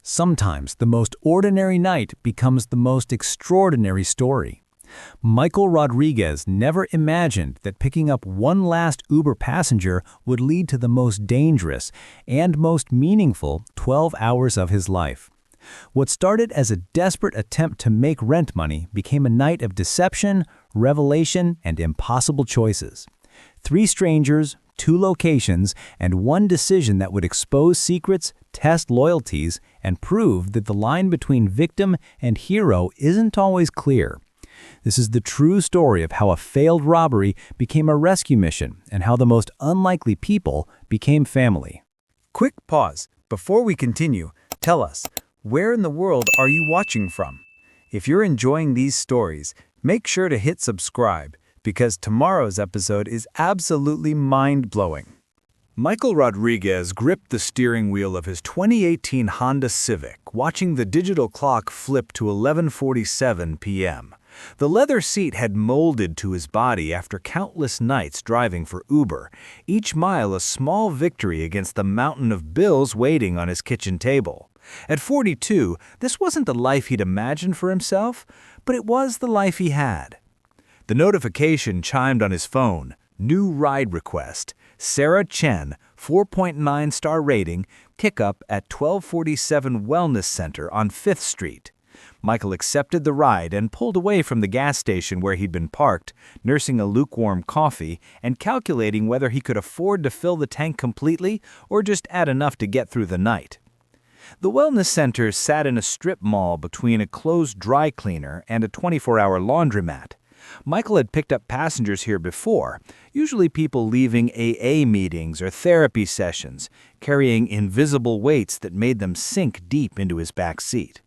Sometimes the most ordinary night becomes the most extraordinary story. Michael Rodriguez never imagined that picking up one last Uber passenger would lead to the most dangerous and most meaningful 12 hours of his life. What started as a desperate attempt to make rent money became a night of deception, revelation, and impossible choices. 3 strangers, 2 locations, and one decision that would expose secrets, test loyalties, and prove that the line between victim and hero isn't always clear. This is the true story of how a failed robbery became a rescue mission and how the most unlikely people became family. Quick pause. Before we continue, tell us, where in the world are you watching from? If you're enjoying these stories, make sure to hit subscribe, because tomorrow's episode is absolutely mind-blowing. Michael Rodriguez gripped the steering wheel of his 2018 Honda Civic, watching the digital clock flip to 11:47 p.m. The leather seat had molded to his body after countless nights driving for Uber, each mile a small victory against the mountain of bills waiting on his kitchen table. At 42, this wasn't the life he'd imagined for himself, but it was the life he had. The notification chimed on his phone. New ride request. Sarah Chen, 4.9-star rating, pickup at 1247 Wellness Center on 5th Street. Michael accepted the ride and pulled away from the gas station where he'd been parked, nursing a lukewarm coffee and calculating whether he could afford to fill the tank completely or just add enough to get through the night. The Wellness Center sat in a strip mall between a closed dry cleaner and a 24-hour laundromat. Michael had picked up passengers here before, usually people leaving AA meetings or therapy sessions, carrying invisible weights that made them sink deep into his back seat.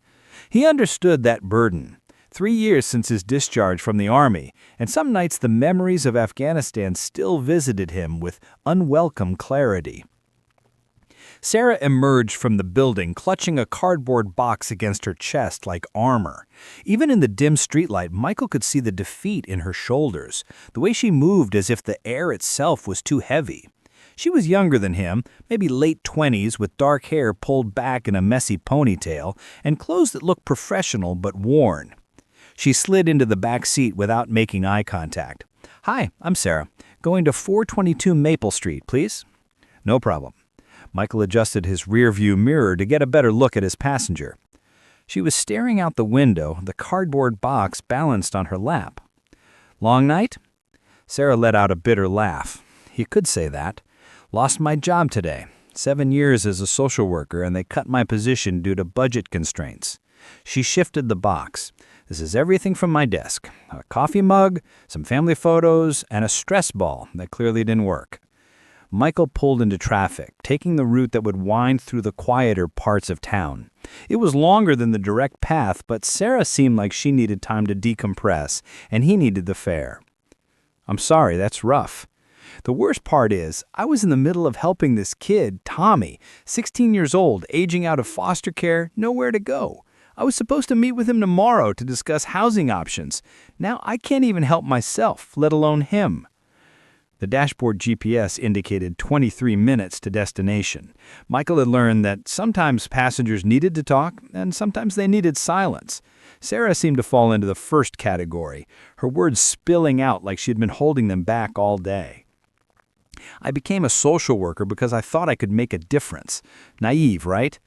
He understood that burden. 3 years since his discharge from the Army, and some nights the memories of Afghanistan still visited him with unwelcome clarity. Sarah emerged from the building, clutching a cardboard box against her chest like armor. Even in the dim streetlight, Michael could see the defeat in her shoulders, the way she moved as if the air itself was too heavy. She was younger than him, maybe late 20s, with dark hair pulled back in a messy ponytail and clothes that looked professional but worn. She slid into the back seat without making eye contact. "Hi, I'm Sarah. Going to 422 Maple Street, please?" "No problem." Michael adjusted his rear-view mirror to get a better look at his passenger. She was staring out the window, the cardboard box balanced on her lap. "Long night?" Sarah let out a bitter laugh. He could say that. "Lost my job today. 7 years as a social worker, and they cut my position due to budget constraints." She shifted the box. "This is everything from my desk. A coffee mug, some family photos, and a stress ball that clearly didn't work." Michael pulled into traffic, taking the route that would wind through the quieter parts of town. It was longer than the direct path, but Sarah seemed like she needed time to decompress, and he needed the fare. "I'm sorry, that's rough. The worst part is, I was in the middle of helping this kid, Tommy, 16 years old, aging out of foster care, nowhere to go. I was supposed to meet with him tomorrow to discuss housing options. Now I can't even help myself, let alone him." The dashboard GPS indicated 23 minutes to destination. Michael had learned that sometimes passengers needed to talk, and sometimes they needed silence. Sarah seemed to fall into the first category, her words spilling out like she'd been holding them back all day. "I became a social worker because I thought I could make a difference." Naive, right?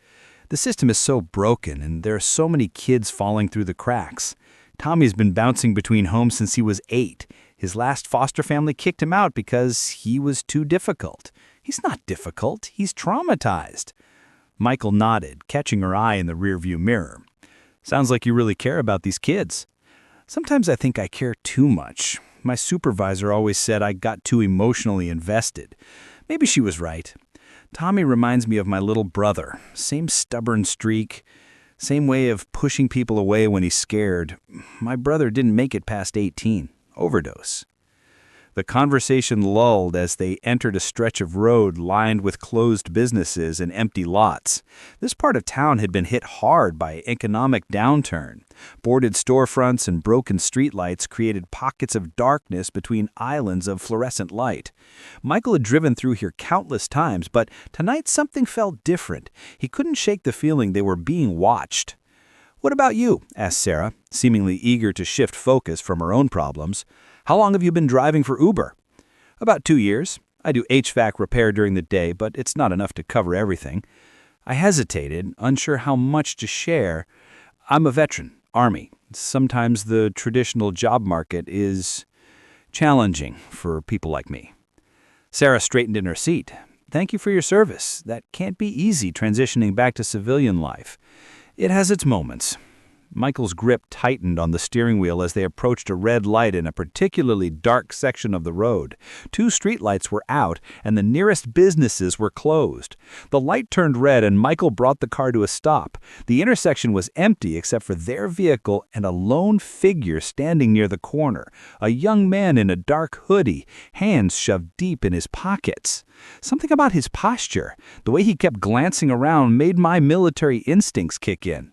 The system is so broken, and there are so many kids falling through the cracks. Tommy's been bouncing between homes since he was 8. His last foster family kicked him out because he was too difficult. He's not difficult, he's traumatized. Michael nodded, catching her eye in the rearview mirror. "Sounds like you really care about these kids." "Sometimes I think I care too much. My supervisor always said I got too emotionally invested. Maybe she was right. Tommy reminds me of my little brother. Same stubborn streak, same way of pushing people away when he's scared. My brother didn't make it past 18. Overdose." The conversation lulled as they entered a stretch of road lined with closed businesses and empty lots. This part of town had been hit hard by economic downturn. Boarded storefronts and broken streetlights created pockets of darkness between islands of fluorescent light. Michael had driven through here countless times, but tonight something felt different. He couldn't shake the feeling they were being watched. "What about you?" asked Sarah, seemingly eager to shift focus from her own problems. "How long have you been driving for Uber?" "About 2 years. I do HVAC repair during the day, but it's not enough to cover everything." I hesitated, unsure how much to share. "I'm a veteran, Army. Sometimes the traditional job market is challenging for people like me." Sarah straightened in her seat. "Thank you for your service. That can't be easy transitioning back to civilian life. It has its moments." Michael's grip tightened on the steering wheel as they approached a red light in a particularly dark section of the road. 2 streetlights were out, and the nearest businesses were closed. The light turned red, and Michael brought the car to a stop. The intersection was empty except for their vehicle and a lone figure standing near the corner, a young man in a dark hoodie, hands shoved deep in his pockets. Something about his posture, the way he kept glancing around, made my military instincts kick in.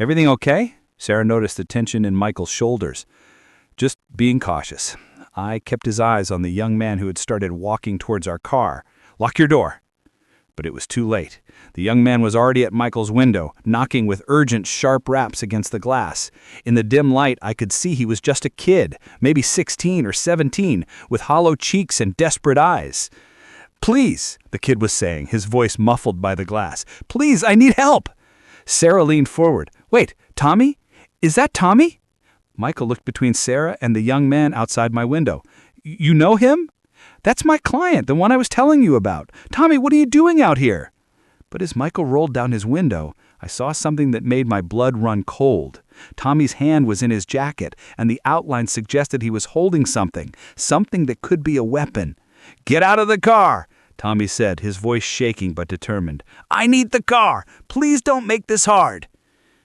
"Everything okay?" Sarah noticed the tension in Michael's shoulders. "Just being cautious." I kept his eyes on the young man who had started walking towards our car. "Lock your door." But it was too late. The young man was already at Michael's window, knocking with urgent, sharp raps against the glass. In the dim light, I could see he was just a kid, maybe 16 or 17, with hollow cheeks and desperate eyes. "Please," the kid was saying, his voice muffled by the glass. "Please, I need help." Sarah leaned forward. "Wait, Tommy? Is that Tommy?" Michael looked between Sarah and the young man outside my window. "You know him?" "That's my client, the one I was telling you about. Tommy, what are you doing out here?" But as Michael rolled down his window, I saw something that made my blood run cold. Tommy's hand was in his jacket, and the outline suggested he was holding something that could be a weapon. "Get out of the car," Tommy said, his voice shaking but determined. "I need the car. Please don't make this hard."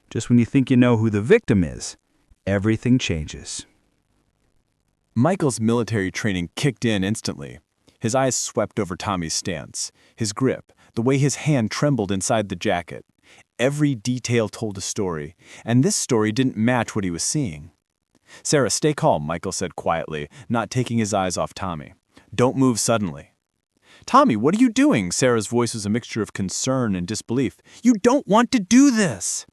Just when you think you know who the victim is, everything changes. Michael's military training kicked in instantly. His eyes swept over Tommy's stance, his grip, the way his hand trembled inside the jacket. Every detail told a story, and this story didn't match what he was seeing. "Sarah, stay calm," Michael said quietly, not taking his eyes off Tommy. "Don't move suddenly." "Tommy, what are you doing?" Sarah's voice was a mixture of concern and disbelief. "You don't want to do this."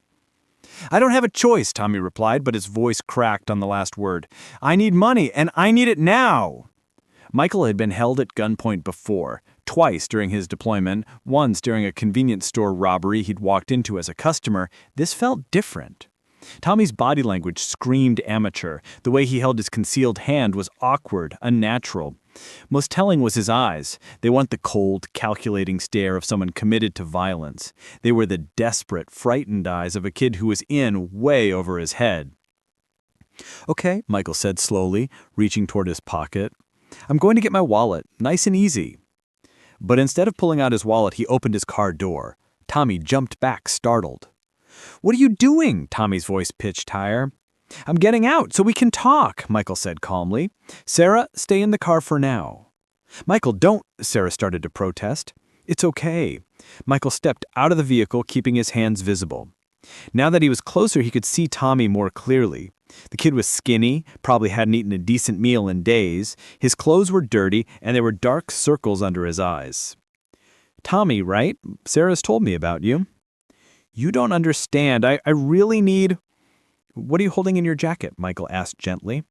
"I don't have a choice," Tommy replied, but his voice cracked on the last word. "I need money, and I need it now." Michael had been held at gunpoint before, twice during his deployment, once during a convenience store robbery he'd walked into as a customer. This felt different. Tommy's body language screamed amateur. The way he held his concealed hand was awkward, unnatural. Most telling was his eyes. They weren't the cold, calculating stare of someone committed to violence. They were the desperate, frightened eyes of a kid who was in way over his head. "Okay," Michael said slowly, reaching toward his pocket. "I'm going to get my wallet, nice and easy." But instead of pulling out his wallet, he opened his car door. Tommy jumped back, startled. "What are you doing?" Tommy's voice pitched higher. "I'm getting out so we can talk," Michael said calmly. "Sarah, stay in the car for now." "Michael, don't," Sarah started to protest. "It's okay." Michael stepped out of the vehicle, keeping his hands visible. Now that he was closer, he could see Tommy more clearly. The kid was skinny, probably hadn't eaten a decent meal in days. His clothes were dirty, and there were dark circles under his eyes. "Tommy, right? Sarah's told me about you." "You don't understand. I really need—" "What are you holding in your jacket?" Michael asked gently.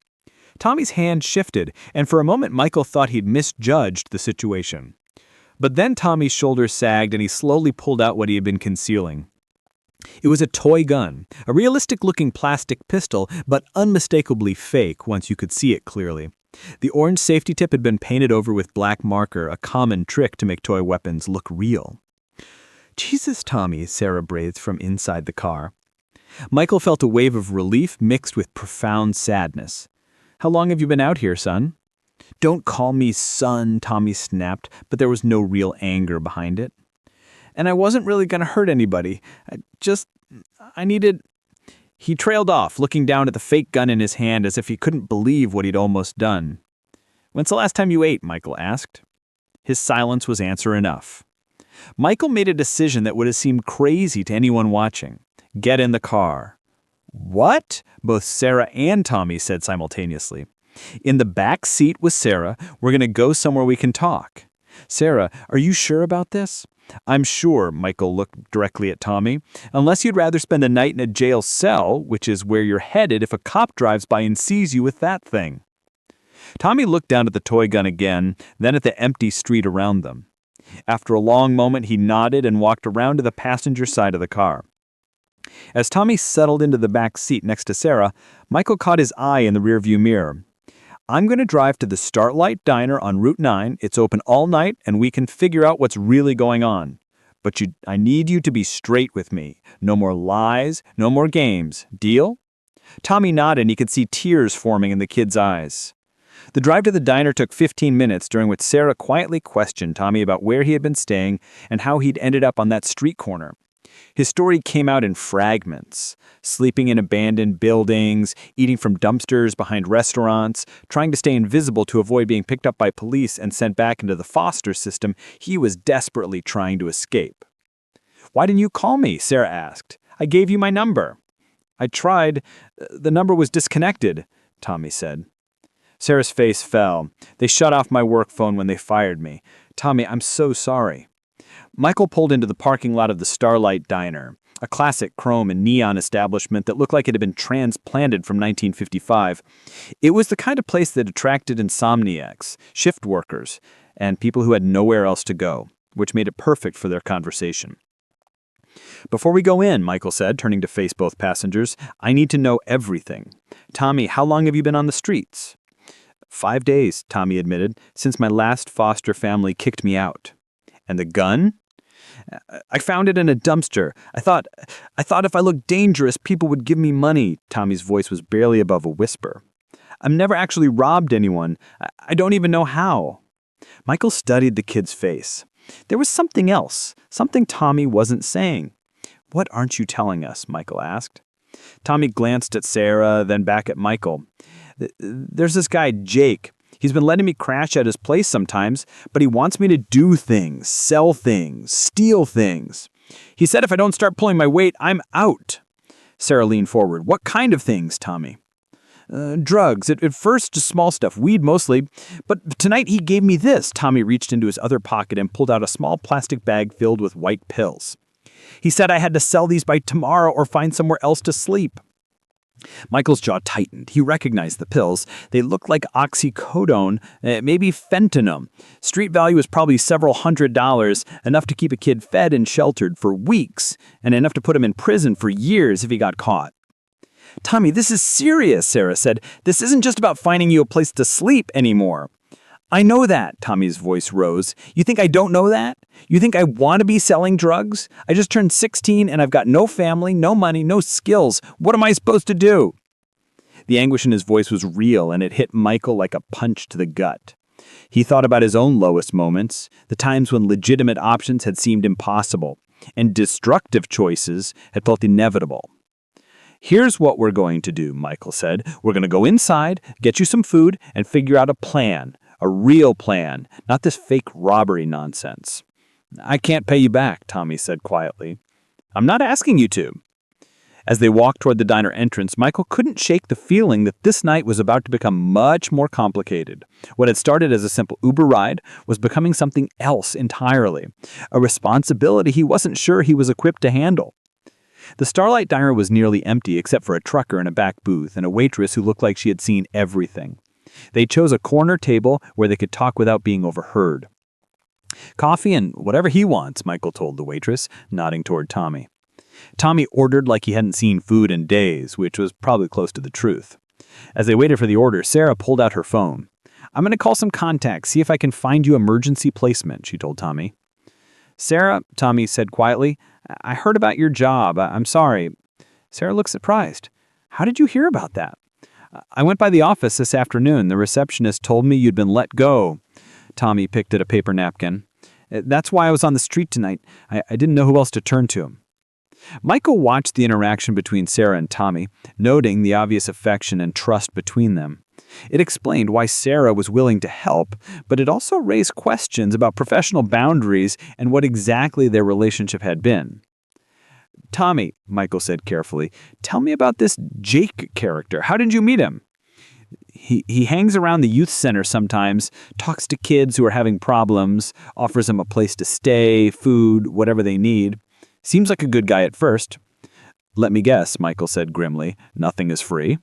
Tommy's hand shifted, and for a moment Michael thought he'd misjudged the situation. But then Tommy's shoulders sagged and he slowly pulled out what he had been concealing. It was a toy gun, a realistic-looking plastic pistol, but unmistakably fake once you could see it clearly. The orange safety tip had been painted over with black marker, a common trick to make toy weapons look real. "Jesus, Tommy," Sarah breathed from inside the car. Michael felt a wave of relief mixed with profound sadness. "How long have you been out here, son?" "Don't call me son," Tommy snapped, but there was no real anger behind it. "And I wasn't really going to hurt anybody. I needed—" He trailed off, looking down at the fake gun in his hand as if he couldn't believe what he'd almost done. When's the last time you ate? Michael asked. His silence was answer enough. Michael made a decision that would have seemed crazy to anyone watching. Get in the car. What? Both Sarah and Tommy said simultaneously. In the back seat with Sarah, we're going to go somewhere we can talk. Sarah, are you sure about this? I'm sure, Michael looked directly at Tommy. Unless you'd rather spend a night in a jail cell, which is where you're headed if a cop drives by and sees you with that thing. Tommy looked down at the toy gun again, then at the empty street around them. After a long moment, he nodded and walked around to the passenger side of the car. As Tommy settled into the back seat next to Sarah, Michael caught his eye in the rearview mirror. I'm going to drive to the Starlight Diner on Route 9. It's open all night, and we can figure out what's really going on. But I need you to be straight with me. No more lies, no more games. Deal? Tommy nodded, and he could see tears forming in the kid's eyes. The drive to the diner took 15 minutes, during which Sarah quietly questioned Tommy about where he had been staying and how he'd ended up on that street corner. His story came out in fragments, sleeping in abandoned buildings, eating from dumpsters behind restaurants, trying to stay invisible to avoid being picked up by police and sent back into the foster system he was desperately trying to escape. Why didn't you call me? Sarah asked. I gave you my number. I tried. The number was disconnected, Tommy said. Sarah's face fell. They shut off my work phone when they fired me. Tommy, I'm so sorry. Michael pulled into the parking lot of the Starlight Diner, a classic chrome and neon establishment that looked like it had been transplanted from 1955. It was the kind of place that attracted insomniacs, shift workers, and people who had nowhere else to go, which made it perfect for their conversation. Before we go in, Michael said, turning to face both passengers, I need to know everything. Tommy, how long have you been on the streets? 5 days, Tommy admitted, since my last foster family kicked me out. And the gun? I found it in a dumpster. I thought if I looked dangerous, people would give me money. Tommy's voice was barely above a whisper. I've never actually robbed anyone. I don't even know how. Michael studied the kid's face. There was something else, something Tommy wasn't saying. What aren't you telling us? Michael asked. Tommy glanced at Sarah, then back at Michael. There's this guy, Jake. He's been letting me crash at his place sometimes, but he wants me to do things, sell things, steal things. He said if I don't start pulling my weight, I'm out. Sarah leaned forward. What kind of things, Tommy? Drugs. At first, just small stuff, weed mostly. But tonight he gave me this. Tommy reached into his other pocket and pulled out a small plastic bag filled with white pills. He said I had to sell these by tomorrow or find somewhere else to sleep. Michael's jaw tightened. He recognized the pills. They looked like oxycodone, maybe fentanyl. Street value was probably several $100s, enough to keep a kid fed and sheltered for weeks, and enough to put him in prison for years if he got caught. Tommy, this is serious, Sarah said. This isn't just about finding you a place to sleep anymore. I know that, Tommy's voice rose. You think I don't know that? You think I want to be selling drugs? I just turned 16 and I've got no family, no money, no skills. What am I supposed to do? The anguish in his voice was real, and it hit Michael like a punch to the gut. He thought about his own lowest moments, the times when legitimate options had seemed impossible, and destructive choices had felt inevitable. Here's what we're going to do, Michael said. We're going to go inside, get you some food, and figure out a plan. A real plan, not this fake robbery nonsense. I can't pay you back, Tommy said quietly. I'm not asking you to. As they walked toward the diner entrance, Michael couldn't shake the feeling that this night was about to become much more complicated. What had started as a simple Uber ride was becoming something else entirely, a responsibility he wasn't sure he was equipped to handle. The Starlight Diner was nearly empty except for a trucker in a back booth and a waitress who looked like she had seen everything. They chose a corner table where they could talk without being overheard. Coffee and whatever he wants, Michael told the waitress, nodding toward Tommy. Tommy ordered like he hadn't seen food in days, which was probably close to the truth. As they waited for the order, Sarah pulled out her phone. I'm going to call some contacts, see if I can find you emergency placement, she told Tommy. Sarah, Tommy said quietly, I heard about your job. I'm sorry. Sarah looked surprised. How did you hear about that? I went by the office this afternoon. The receptionist told me you'd been let go. Tommy picked at a paper napkin. That's why I was on the street tonight. I didn't know who else to turn to. Michael watched the interaction between Sarah and Tommy, noting the obvious affection and trust between them. It explained why Sarah was willing to help, but it also raised questions about professional boundaries and what exactly their relationship had been. "Tommy," Michael said carefully, "tell me about this Jake character. How did you meet him?" He hangs around the youth center sometimes, talks to kids who are having problems, offers them a place to stay, food, whatever they need. Seems like a good guy at first. "Let me guess," Michael said grimly, "nothing is free."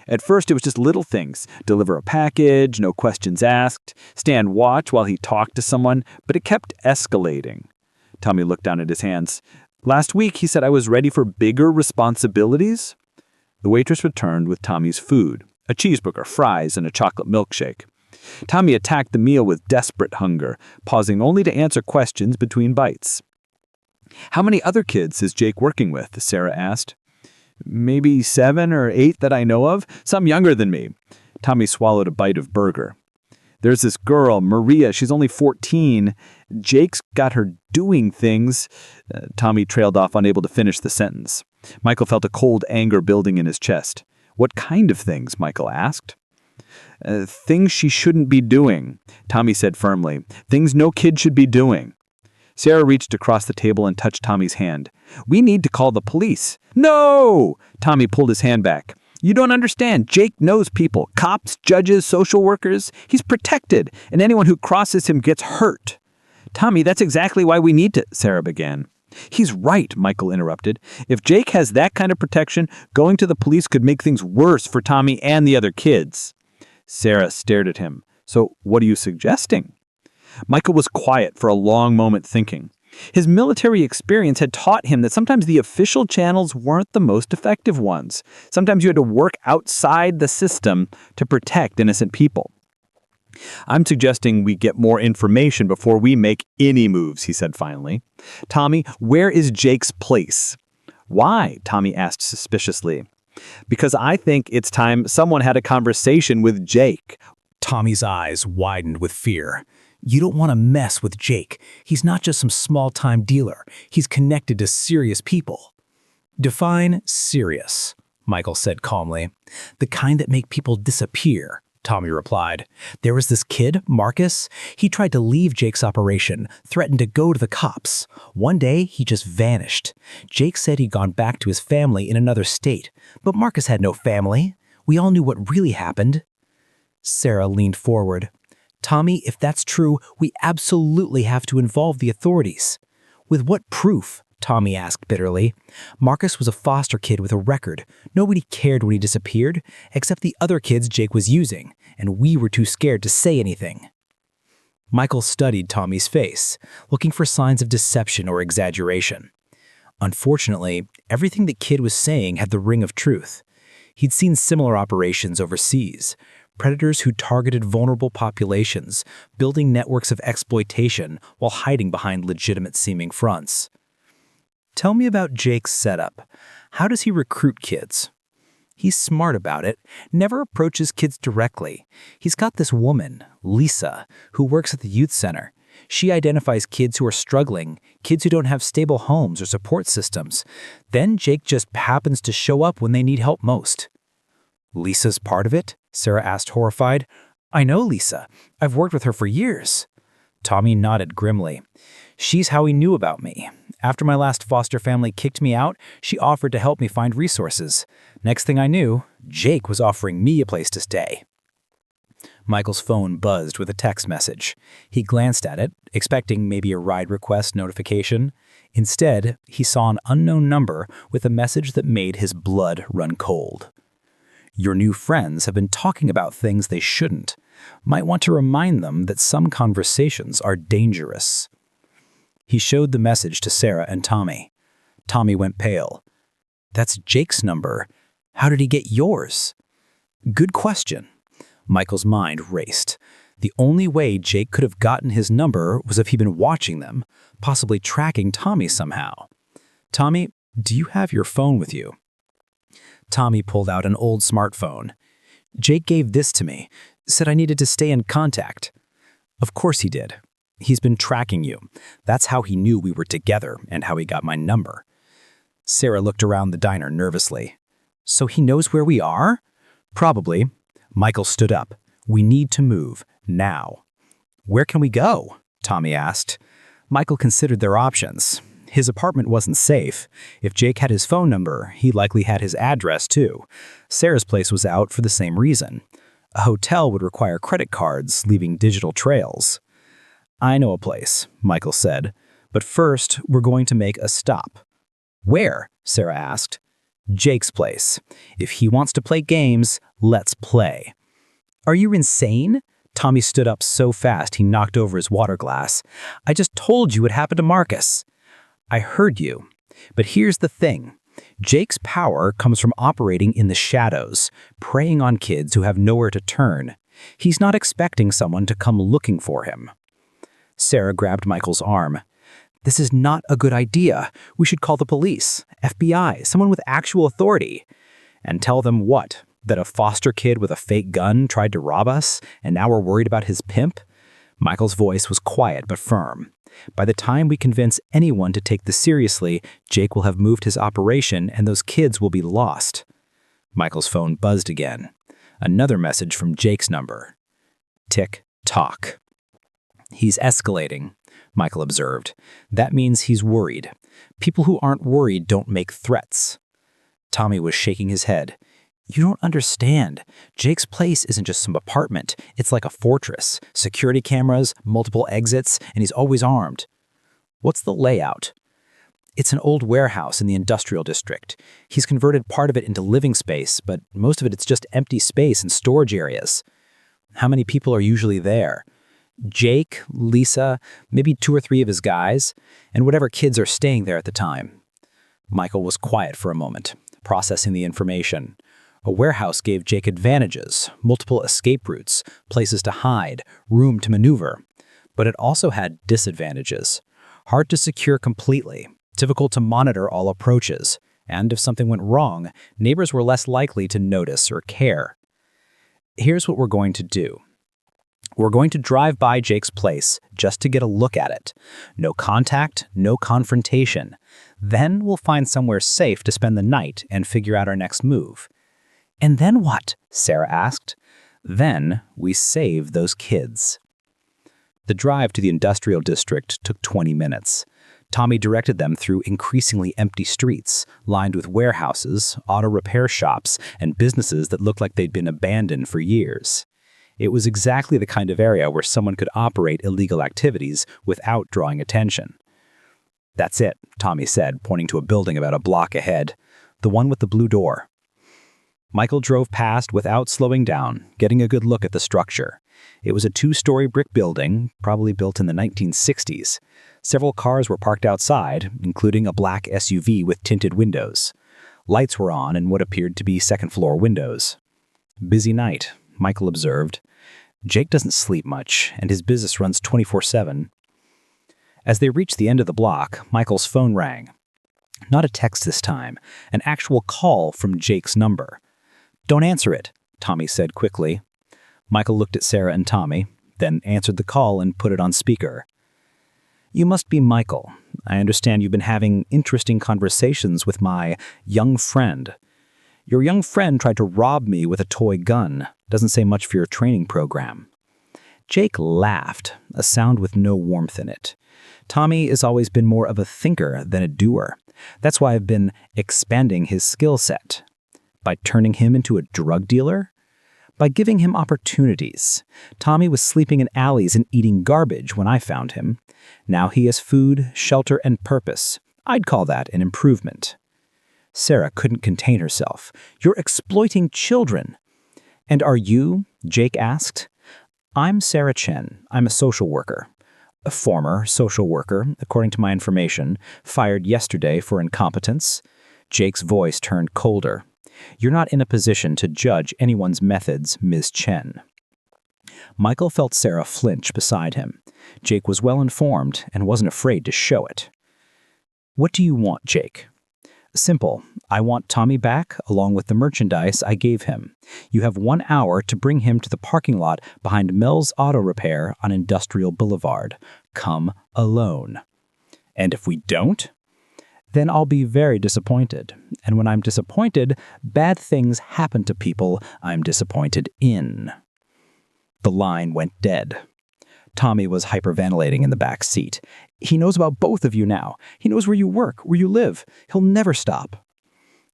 At first, it was just little things. Deliver a package, no questions asked, stand watch while he talked to someone, but it kept escalating. Tommy looked down at his hands. "Last week, he said I was ready for bigger responsibilities." The waitress returned with Tommy's food, a cheeseburger, fries, and a chocolate milkshake. Tommy attacked the meal with desperate hunger, pausing only to answer questions between bites. "How many other kids is Jake working with?" Sarah asked. "Maybe 7 or 8 that I know of, some younger than me." Tommy swallowed a bite of burger. "There's this girl, Maria, she's only 14. Jake's got her doing things." Tommy trailed off, unable to finish the sentence. Michael felt a cold anger building in his chest. "What kind of things?" Michael asked. Things she shouldn't be doing," Tommy said firmly. "Things no kid should be doing." Sarah reached across the table and touched Tommy's hand. "We need to call the police." "No!" Tommy pulled his hand back. "You don't understand. Jake knows people. Cops, judges, social workers. He's protected, and anyone who crosses him gets hurt." "Tommy, that's exactly why we need to," Sarah began. "He's right," Michael interrupted. "If Jake has that kind of protection, going to the police could make things worse for Tommy and the other kids." Sarah stared at him. "So what are you suggesting?" Michael was quiet for a long moment, thinking. His military experience had taught him that sometimes the official channels weren't the most effective ones. Sometimes you had to work outside the system to protect innocent people. "I'm suggesting we get more information before we make any moves," he said finally. "Tommy, where is Jake's place?" "Why?" Tommy asked suspiciously. "Because I think it's time someone had a conversation with Jake." Tommy's eyes widened with fear. "You don't want to mess with Jake. He's not just some small-time dealer. He's connected to serious people." "Define serious," Michael said calmly. "The kind that make people disappear," Tommy replied. "There was this kid, Marcus. He tried to leave Jake's operation, threatened to go to the cops. One day, he just vanished. Jake said he'd gone back to his family in another state, but Marcus had no family. We all knew what really happened." Sarah leaned forward. "Tommy, if that's true, we absolutely have to involve the authorities." "With what proof?" Tommy asked bitterly. "Marcus was a foster kid with a record. Nobody cared when he disappeared, except the other kids Jake was using, and we were too scared to say anything." Michael studied Tommy's face, looking for signs of deception or exaggeration. Unfortunately, everything the kid was saying had the ring of truth. He'd seen similar operations overseas. Predators who targeted vulnerable populations, building networks of exploitation while hiding behind legitimate-seeming fronts. "Tell me about Jake's setup. How does he recruit kids?" "He's smart about it, never approaches kids directly. He's got this woman, Lisa, who works at the youth center. She identifies kids who are struggling, kids who don't have stable homes or support systems. Then Jake just happens to show up when they need help most." "Lisa's part of it?" Sarah asked, horrified. "I know Lisa. I've worked with her for years." Tommy nodded grimly. "She's how he knew about me. After my last foster family kicked me out, she offered to help me find resources. Next thing I knew, Jake was offering me a place to stay." Michael's phone buzzed with a text message. He glanced at it, expecting maybe a ride request notification. Instead, he saw an unknown number with a message that made his blood run cold. "Your new friends have been talking about things they shouldn't. Might want to remind them that some conversations are dangerous." He showed the message to Sarah and Tommy. Tommy went pale. "That's Jake's number. How did he get yours?" "Good question." Michael's mind raced. The only way Jake could have gotten his number was if he'd been watching them, possibly tracking Tommy somehow. "Tommy, do you have your phone with you?" Tommy pulled out an old smartphone. "Jake gave this to me, said I needed to stay in contact." "Of course he did. He's been tracking you. That's how he knew we were together and how he got my number." Sarah looked around the diner nervously. So he knows where we are? Probably. Michael stood up. We need to move, now. Where can we go? Tommy asked. Michael considered their options. His apartment wasn't safe. If Jake had his phone number, he likely had his address too. Sarah's place was out for the same reason. A hotel would require credit cards, leaving digital trails. I know a place, Michael said. But first, we're going to make a stop. Where? Sarah asked. Jake's place. If he wants to play games, let's play. Are you insane? Tommy stood up so fast he knocked over his water glass. I just told you what happened to Marcus. I heard you. But here's the thing. Jake's power comes from operating in the shadows, preying on kids who have nowhere to turn. He's not expecting someone to come looking for him. Sarah grabbed Michael's arm. This is not a good idea. We should call the police, FBI, someone with actual authority. And tell them what? That a foster kid with a fake gun tried to rob us, and now we're worried about his pimp? Michael's voice was quiet but firm. By the time we convince anyone to take this seriously, Jake will have moved his operation and those kids will be lost. Michael's phone buzzed again. Another message from Jake's number. Tick-tock. He's escalating, Michael observed. That means he's worried. People who aren't worried don't make threats. Tommy was shaking his head. You don't understand. Jake's place isn't just some apartment. It's like a fortress. Security cameras, multiple exits, and he's always armed. What's the layout? It's an old warehouse in the industrial district. He's converted part of it into living space, but most of it's just empty space and storage areas. How many people are usually there? Jake, Lisa, maybe 2 or 3 of his guys, and whatever kids are staying there at the time. Michael was quiet for a moment, processing the information. A warehouse gave Jake advantages, multiple escape routes, places to hide, room to maneuver. But it also had disadvantages. Hard to secure completely, difficult to monitor all approaches, and if something went wrong, neighbors were less likely to notice or care. Here's what we're going to do. We're going to drive by Jake's place just to get a look at it. No contact, no confrontation. Then we'll find somewhere safe to spend the night and figure out our next move. And then what? Sarah asked. Then we save those kids. The drive to the industrial district took 20 minutes. Tommy directed them through increasingly empty streets, lined with warehouses, auto repair shops, and businesses that looked like they'd been abandoned for years. It was exactly the kind of area where someone could operate illegal activities without drawing attention. That's it, Tommy said, pointing to a building about a block ahead. The one with the blue door. Michael drove past without slowing down, getting a good look at the structure. It was a 2-story brick building, probably built in the 1960s. Several cars were parked outside, including a black SUV with tinted windows. Lights were on in what appeared to be second-floor windows. Busy night, Michael observed. Jake doesn't sleep much, and his business runs 24/7. As they reached the end of the block, Michael's phone rang. Not a text this time, an actual call from Jake's number. Don't answer it, Tommy said quickly. Michael looked at Sarah and Tommy, then answered the call and put it on speaker. You must be Michael. I understand you've been having interesting conversations with my young friend. Your young friend tried to rob me with a toy gun. Doesn't say much for your training program. Jake laughed, a sound with no warmth in it. Tommy has always been more of a thinker than a doer. That's why I've been expanding his skill set. By turning him into a drug dealer? By giving him opportunities. Tommy was sleeping in alleys and eating garbage when I found him. Now he has food, shelter, and purpose. I'd call that an improvement. Sarah couldn't contain herself. You're exploiting children. And are you? Jake asked. I'm Sarah Chen. I'm a social worker. A former social worker, according to my information, fired yesterday for incompetence. Jake's voice turned colder. You're not in a position to judge anyone's methods, Ms. Chen. Michael felt Sarah flinch beside him. Jake was well informed and wasn't afraid to show it. What do you want, Jake? Simple. I want Tommy back, along with the merchandise I gave him. You have 1 hour to bring him to the parking lot behind Mel's Auto Repair on Industrial Boulevard. Come alone. And if we don't? then I'll be very disappointed. And when I'm disappointed, bad things happen to people I'm disappointed in." The line went dead. Tommy was hyperventilating in the back seat. "He knows about both of you now. He knows where you work, where you live. He'll never stop."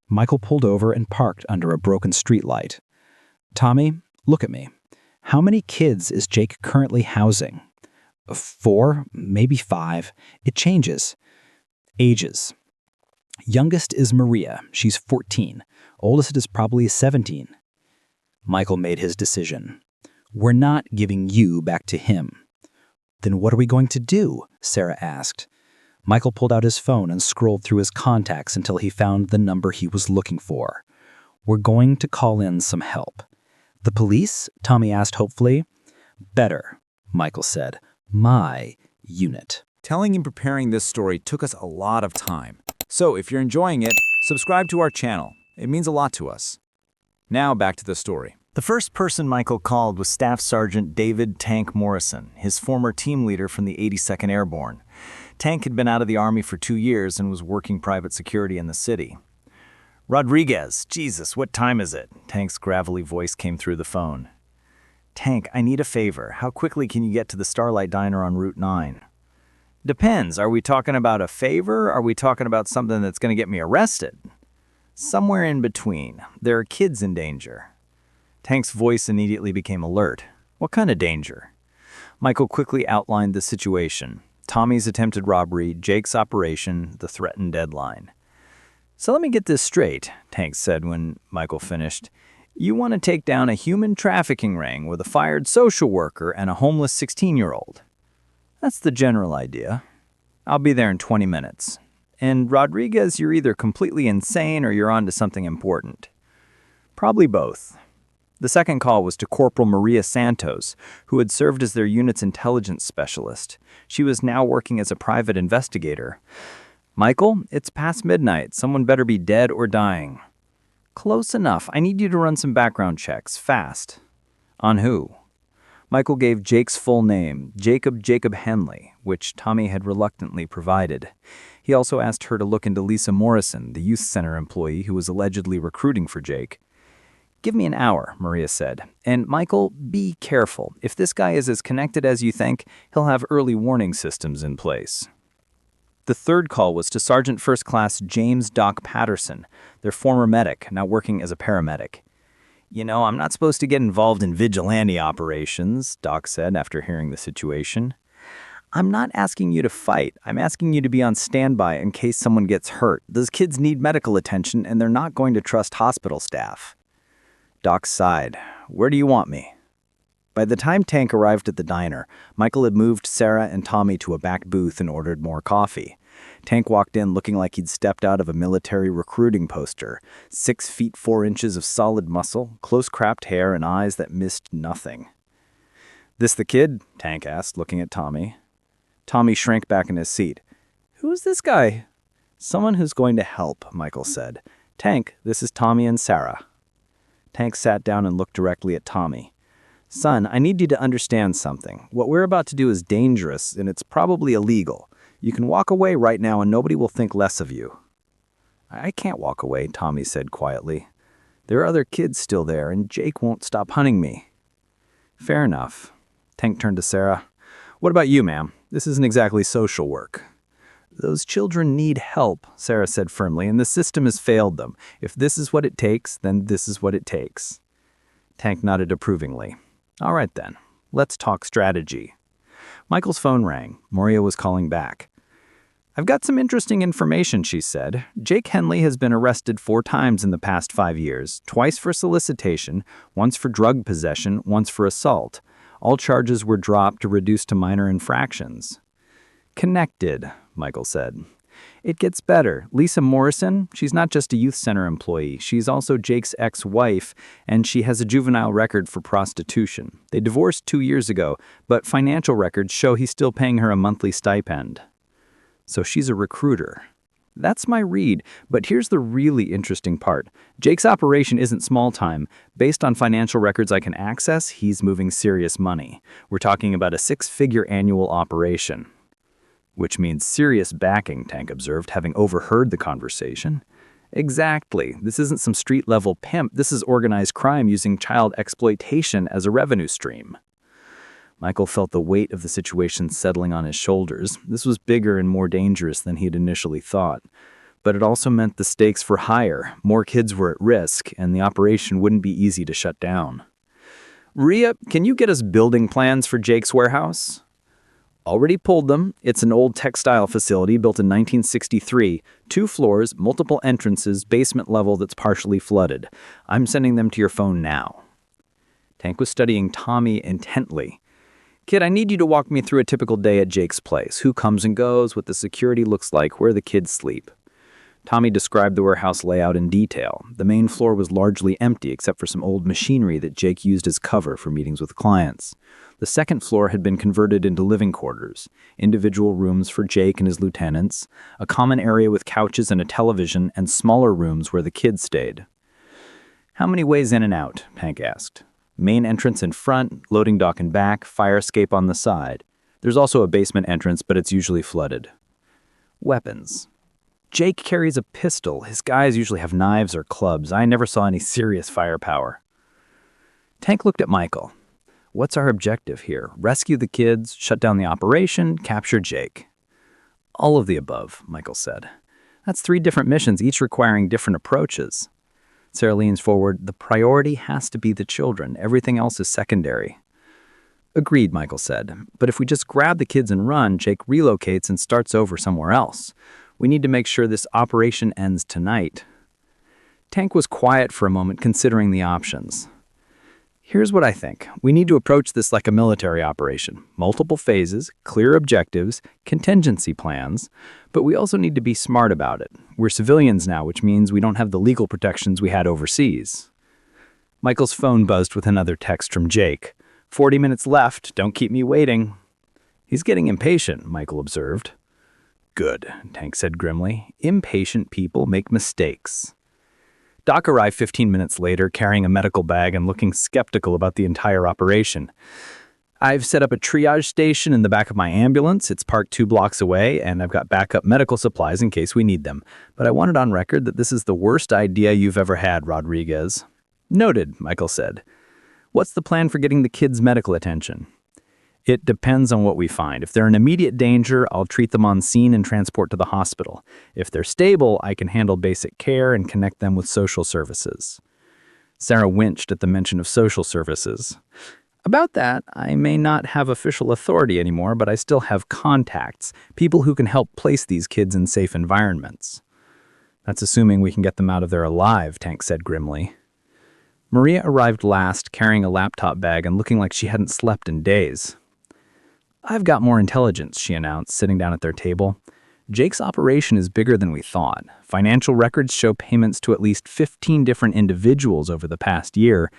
Michael pulled over and parked under a broken streetlight. "Tommy, look at me. How many kids is Jake currently housing?" 4, maybe 5. It changes. Ages. Youngest is Maria. She's 14. Oldest is probably 17. Michael made his decision. "We're not giving you back to him." "Then what are we going to do?" Sarah asked. Michael pulled out his phone and scrolled through his contacts until he found the number he was looking for. "We're going to call in some help." "The police?" Tommy asked hopefully. "Better," Michael said. "My unit." Telling and preparing this story took us a lot of time. So if you're enjoying it, subscribe to our channel. It means a lot to us. Now back to the story. The first person Michael called was Staff Sergeant David "Tank" Morrison, his former team leader from the 82nd Airborne. Tank had been out of the Army for 2 years and was working private security in the city. "Rodriguez, Jesus, what time is it?" Tank's gravelly voice came through the phone. "Tank, I need a favor. How quickly can you get to the Starlight Diner on Route 9? "Depends. Are we talking about a favor? Or are we talking about something that's going to get me arrested?" "Somewhere in between. There are kids in danger." Tank's voice immediately became alert. "What kind of danger?" Michael quickly outlined the situation. Tommy's attempted robbery, Jake's operation, the threatened deadline. "So let me get this straight," Tank said when Michael finished. "You want to take down a human trafficking ring with a fired social worker and a homeless 16-year-old. That's the general idea. I'll be there in 20 minutes. And Rodriguez, you're either completely insane or you're on to something important." "Probably both." The second call was to Corporal Maria Santos, who had served as their unit's intelligence specialist. She was now working as a private investigator. "Michael, it's past midnight. Someone better be dead or dying." "Close enough. I need you to run some background checks, fast." "On who?" Michael gave Jake's full name, Jacob Henley, which Tommy had reluctantly provided. He also asked her to look into Lisa Morrison, the youth center employee who was allegedly recruiting for Jake. "Give me an hour," Maria said. "And Michael, be careful. If this guy is as connected as you think, he'll have early warning systems in place." The third call was to Sergeant First Class James "Doc" Patterson, their former medic, now working as a paramedic. "You know, I'm not supposed to get involved in vigilante operations," Doc said after hearing the situation. "I'm not asking you to fight. I'm asking you to be on standby in case someone gets hurt. Those kids need medical attention, and they're not going to trust hospital staff." Doc sighed. "Where do you want me?" By the time Tank arrived at the diner, Michael had moved Sarah and Tommy to a back booth and ordered more coffee. Tank walked in looking like he'd stepped out of a military recruiting poster. 6 feet 4 inches of solid muscle, close-cropped hair, and eyes that missed nothing. "This the kid?" Tank asked, looking at Tommy. Tommy shrank back in his seat. "Who is this guy?" "Someone who's going to help," Michael said. "Tank, this is Tommy and Sarah." Tank sat down and looked directly at Tommy. "Son, I need you to understand something. What we're about to do is dangerous, and it's probably illegal. You can walk away right now and nobody will think less of you." "I can't walk away," Tommy said quietly. "There are other kids still there, and Jake won't stop hunting me." "Fair enough." Tank turned to Sarah. "What about you, ma'am? This isn't exactly social work." "Those children need help," Sarah said firmly, "and the system has failed them. If this is what it takes, then this is what it takes." Tank nodded approvingly. "All right then, let's talk strategy." Michael's phone rang. Maria was calling back. "I've got some interesting information," she said. "Jake Henley has been arrested 4 times in the past 5 years, twice for solicitation, once for drug possession, once for assault. All charges were dropped or reduced to minor infractions." "Connected," Michael said. "It gets better. Lisa Morrison, she's not just a youth center employee. She's also Jake's ex-wife, and she has a juvenile record for prostitution. They divorced 2 years ago, but financial records show he's still paying her a monthly stipend. So she's a recruiter." "That's my read, but here's the really interesting part. Jake's operation isn't small time. Based on financial records I can access, he's moving serious money. We're talking about a 6-figure annual operation." Which means serious backing, Tank observed, having overheard the conversation. Exactly. This isn't some street-level pimp. This is organized crime using child exploitation as a revenue stream. Michael felt the weight of the situation settling on his shoulders. This was bigger and more dangerous than he had initially thought. But it also meant the stakes were higher, more kids were at risk, and the operation wouldn't be easy to shut down. Rhea, can you get us building plans for Jake's warehouse? Already pulled them. It's an old textile facility built in 1963. 2 floors, multiple entrances, basement level that's partially flooded. I'm sending them to your phone now. Tank was studying Tommy intently. Kid, I need you to walk me through a typical day at Jake's place. Who comes and goes, what the security looks like, where the kids sleep. Tommy described the warehouse layout in detail. The main floor was largely empty except for some old machinery that Jake used as cover for meetings with clients. The second floor had been converted into living quarters, individual rooms for Jake and his lieutenants, a common area with couches and a television, and smaller rooms where the kids stayed. How many ways in and out? Hank asked. Main entrance in front, loading dock in back, fire escape on the side. There's also a basement entrance, but it's usually flooded. Weapons. Jake carries a pistol. His guys usually have knives or clubs. I never saw any serious firepower. Tank looked at Michael. What's our objective here? Rescue the kids, shut down the operation, capture Jake? All of the above, Michael said. That's 3 different missions, each requiring different approaches. Sarah leans forward. The priority has to be the children. Everything else is secondary. Agreed, Michael said. But if we just grab the kids and run, Jake relocates and starts over somewhere else. We need to make sure this operation ends tonight. Tank was quiet for a moment, considering the options. Here's what I think. We need to approach this like a military operation. Multiple phases, clear objectives, contingency plans, but we also need to be smart about it. We're civilians now, which means we don't have the legal protections we had overseas. Michael's phone buzzed with another text from Jake. 40 minutes left, don't keep me waiting. He's getting impatient, Michael observed. Good, Tank said grimly. Impatient people make mistakes. Doc arrived 15 minutes later, carrying a medical bag and looking skeptical about the entire operation. I've set up a triage station in the back of my ambulance. It's parked 2 blocks away, and I've got backup medical supplies in case we need them. But I want it on record that this is the worst idea you've ever had, Rodriguez. Noted, Michael said. What's the plan for getting the kids' medical attention? It depends on what we find. If they're in immediate danger, I'll treat them on scene and transport to the hospital. If they're stable, I can handle basic care and connect them with social services. Sarah winced at the mention of social services. About that, I may not have official authority anymore, but I still have contacts, people who can help place these kids in safe environments. That's assuming we can get them out of there alive, Tank said grimly. Maria arrived last, carrying a laptop bag and looking like she hadn't slept in days. I've got more intelligence, she announced, sitting down at their table. Jake's operation is bigger than we thought. Financial records show payments to at least 15 different individuals over the past year,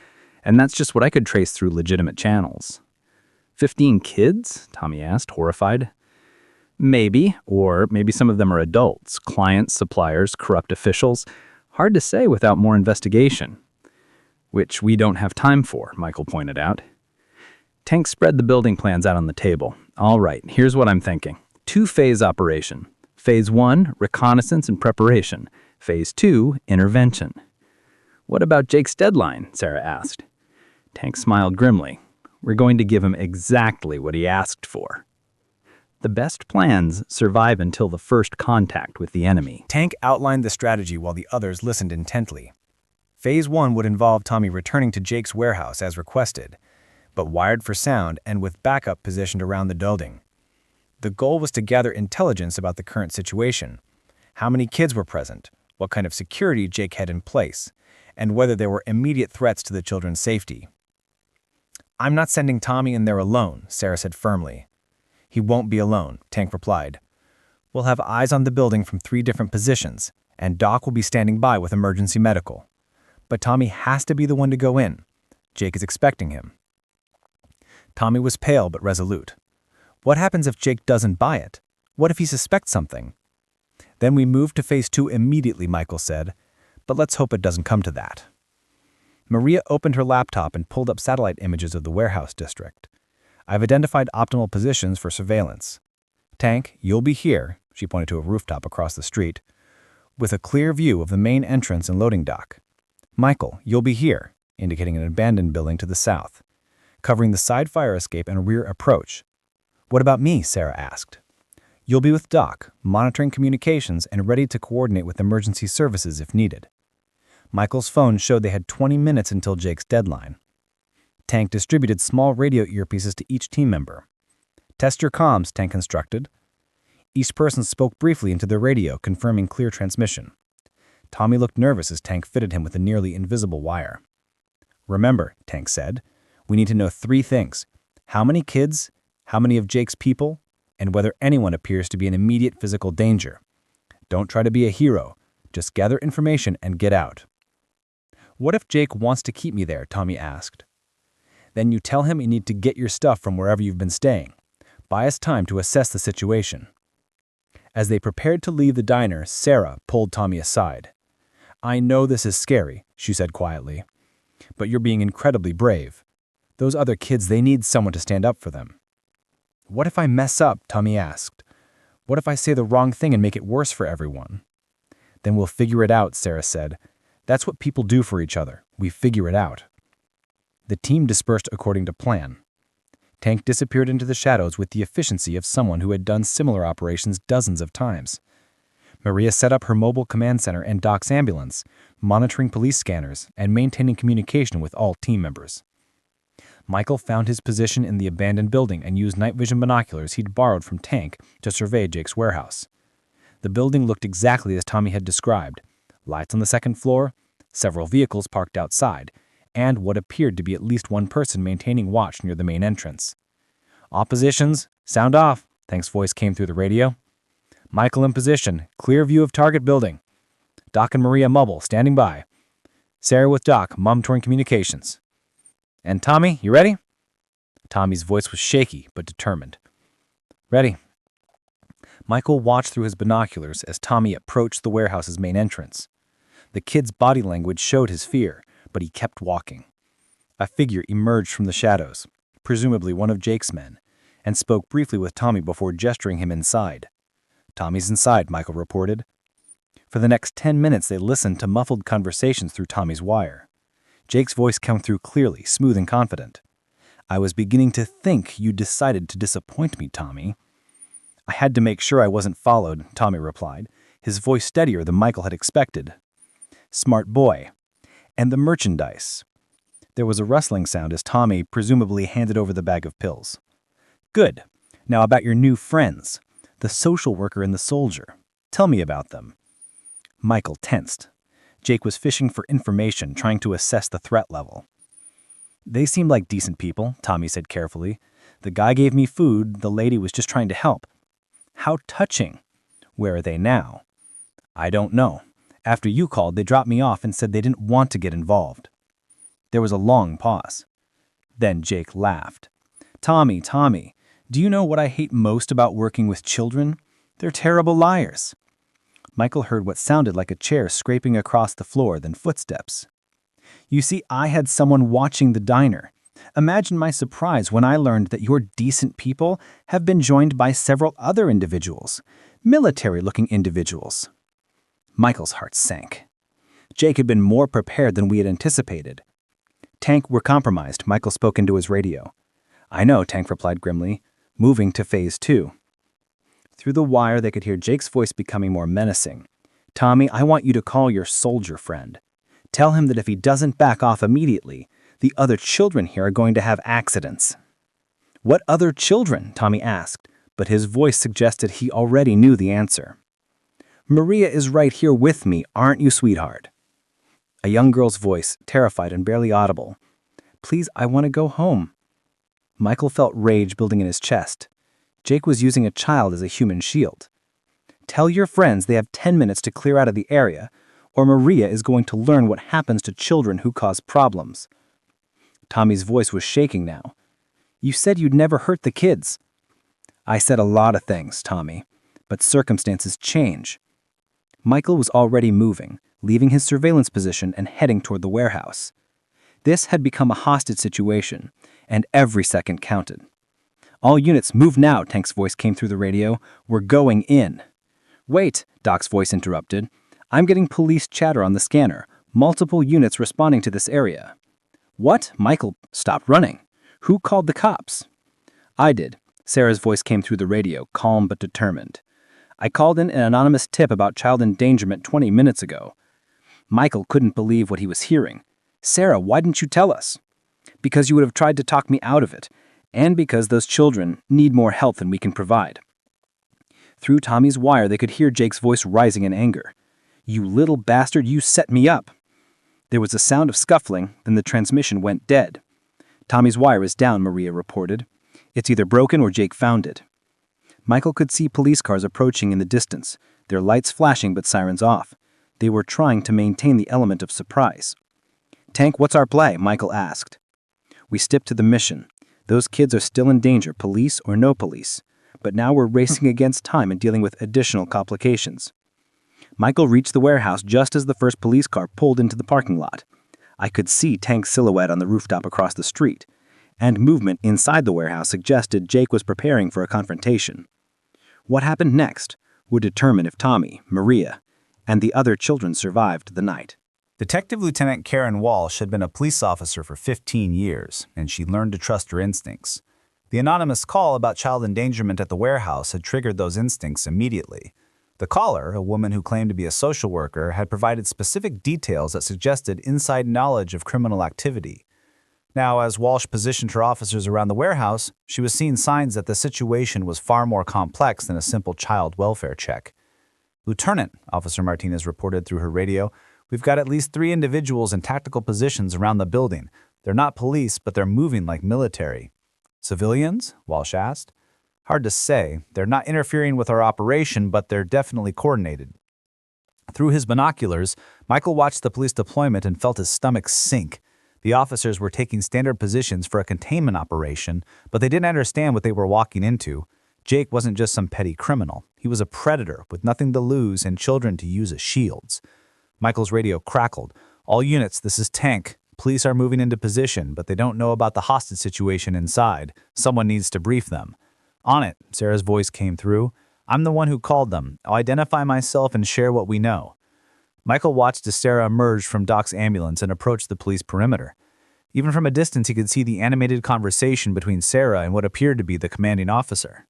and that's just what I could trace through legitimate channels. 15 kids? Tommy asked, horrified. Maybe, or maybe some of them are adults, clients, suppliers, corrupt officials. Hard to say without more investigation. Which we don't have time for, Michael pointed out. Tank spread the building plans out on the table. All right, here's what I'm thinking. 2-phase operation. Phase 1, reconnaissance and preparation. Phase 2, intervention. What about Jake's deadline? Sarah asked. Tank smiled grimly. We're going to give him exactly what he asked for. The best plans survive until the first contact with the enemy. Tank outlined the strategy while the others listened intently. Phase 1 would involve Tommy returning to Jake's warehouse as requested, but wired for sound and with backup positioned around the building. The goal was to gather intelligence about the current situation, how many kids were present, what kind of security Jake had in place, and whether there were immediate threats to the children's safety. I'm not sending Tommy in there alone, Sarah said firmly. He won't be alone, Tank replied. We'll have eyes on the building from 3 different positions, and Doc will be standing by with emergency medical. But Tommy has to be the one to go in. Jake is expecting him. Tommy was pale but resolute. What happens if Jake doesn't buy it? What if he suspects something? Then we move to phase 2 immediately, Michael said, but let's hope it doesn't come to that. Maria opened her laptop and pulled up satellite images of the warehouse district. I've identified optimal positions for surveillance. Tank, you'll be here, she pointed to a rooftop across the street, with a clear view of the main entrance and loading dock. Michael, you'll be here, indicating an abandoned building to the south, covering the side fire escape and rear approach. What about me? Sarah asked. You'll be with Doc, monitoring communications and ready to coordinate with emergency services if needed. Michael's phone showed they had 20 minutes until Jake's deadline. Tank distributed small radio earpieces to each team member. Test your comms, Tank instructed. Each person spoke briefly into their radio, confirming clear transmission. Tommy looked nervous as Tank fitted him with a nearly invisible wire. Remember, Tank said, we need to know 3 things. How many kids, how many of Jake's people, and whether anyone appears to be in immediate physical danger. Don't try to be a hero. Just gather information and get out. What if Jake wants to keep me there? Tommy asked. Then you tell him you need to get your stuff from wherever you've been staying. Buy us time to assess the situation. As they prepared to leave the diner, Sarah pulled Tommy aside. I know this is scary, she said quietly, but you're being incredibly brave. Those other kids, they need someone to stand up for them. What if I mess up? Tommy asked. What if I say the wrong thing and make it worse for everyone? Then we'll figure it out, Sarah said. That's what people do for each other. We figure it out. The team dispersed according to plan. Tank disappeared into the shadows with the efficiency of someone who had done similar operations dozens of times. Maria set up her mobile command center and Doc's ambulance, monitoring police scanners and maintaining communication with all team members. Michael found his position in the abandoned building and used night vision binoculars he'd borrowed from Tank to survey Jake's warehouse. The building looked exactly as Tommy had described. Lights on the second floor, several vehicles parked outside, and what appeared to be at least one person maintaining watch near the main entrance. Oppositions, sound off, Tank's voice came through the radio. Michael in position, clear view of target building. Doc and Maria mobile, standing by. Sarah with Doc, monitoring communications. And Tommy, you ready? Tommy's voice was shaky but determined. Ready. Michael watched through his binoculars as Tommy approached the warehouse's main entrance. The kid's body language showed his fear, but he kept walking. A figure emerged from the shadows, presumably one of Jake's men, and spoke briefly with Tommy before gesturing him inside. Tommy's inside, Michael reported. For the next 10 minutes, they listened to muffled conversations through Tommy's wire. Jake's voice came through clearly, smooth and confident. I was beginning to think you decided to disappoint me, Tommy. I had to make sure I wasn't followed, Tommy replied, his voice steadier than Michael had expected. Smart boy. And the merchandise. There was a rustling sound as Tommy presumably handed over the bag of pills. Good. Now about your new friends, the social worker and the soldier. Tell me about them. Michael tensed. Jake was fishing for information, trying to assess the threat level. They seemed like decent people, Tommy said carefully. The guy gave me food, the lady was just trying to help. How touching. Where are they now? I don't know. After you called, they dropped me off and said they didn't want to get involved. There was a long pause. Then Jake laughed. Tommy, do you know what I hate most about working with children? They're terrible liars. Michael heard what sounded like a chair scraping across the floor, then footsteps. You see, I had someone watching the diner. Imagine my surprise when I learned that your decent people have been joined by several other individuals, military-looking individuals. Michael's heart sank. Jake had been more prepared than we had anticipated. Tank, we're compromised, Michael spoke into his radio. I know, Tank replied grimly, moving to phase 2. Through the wire, they could hear Jake's voice becoming more menacing. Tommy, I want you to call your soldier friend. Tell him that if he doesn't back off immediately, the other children here are going to have accidents. What other children? Tommy asked, but his voice suggested he already knew the answer. Maria is right here with me, aren't you, sweetheart? A young girl's voice, terrified and barely audible. Please, I want to go home. Michael felt rage building in his chest. Jake was using a child as a human shield. Tell your friends they have 10 minutes to clear out of the area, or Maria is going to learn what happens to children who cause problems. Tommy's voice was shaking now. You said you'd never hurt the kids. I said a lot of things, Tommy, but circumstances change. Michael was already moving, leaving his surveillance position and heading toward the warehouse. This had become a hostage situation, and every second counted. All units, move now, Tank's voice came through the radio. We're going in. Wait, Doc's voice interrupted. I'm getting police chatter on the scanner. Multiple units responding to this area. What? Michael stopped running. Who called the cops? I did. Sarah's voice came through the radio, calm but determined. I called in an anonymous tip about child endangerment 20 minutes ago. Michael couldn't believe what he was hearing. Sarah, why didn't you tell us? Because you would have tried to talk me out of it, and because those children need more help than we can provide. Through Tommy's wire, they could hear Jake's voice rising in anger. You little bastard, you set me up. There was a sound of scuffling, then the transmission went dead. Tommy's wire is down, Maria reported. It's either broken or Jake found it. Michael could see police cars approaching in the distance, their lights flashing but sirens off. They were trying to maintain the element of surprise. Tank, what's our play? Michael asked. We stick to the mission. Those kids are still in danger, police or no police. But now we're racing against time and dealing with additional complications. Michael reached the warehouse just as the first police car pulled into the parking lot. I could see Tank's silhouette on the rooftop across the street, and movement inside the warehouse suggested Jake was preparing for a confrontation. What happened next would determine if Tommy, Maria, and the other children survived the night. Detective Lieutenant Karen Walsh had been a police officer for 15 years, and she learned to trust her instincts. The anonymous call about child endangerment at the warehouse had triggered those instincts immediately. The caller, a woman who claimed to be a social worker, had provided specific details that suggested inside knowledge of criminal activity. Now, as Walsh positioned her officers around the warehouse, she was seeing signs that the situation was far more complex than a simple child welfare check. Lieutenant, Officer Martinez reported through her radio, we've got at least 3 individuals in tactical positions around the building. They're not police, but they're moving like military. Civilians? Walsh asked. Hard to say. They're not interfering with our operation, but they're definitely coordinated. Through his binoculars, Michael watched the police deployment and felt his stomach sink. The officers were taking standard positions for a containment operation, but they didn't understand what they were walking into. Jake wasn't just some petty criminal. He was a predator with nothing to lose and children to use as shields. Michael's radio crackled. All units, this is Tank. Police are moving into position, but they don't know about the hostage situation inside. Someone needs to brief them. On it, Sarah's voice came through. I'm the one who called them. I'll identify myself and share what we know. Michael watched as Sarah emerged from Doc's ambulance and approached the police perimeter. Even from a distance, he could see the animated conversation between Sarah and what appeared to be the commanding officer.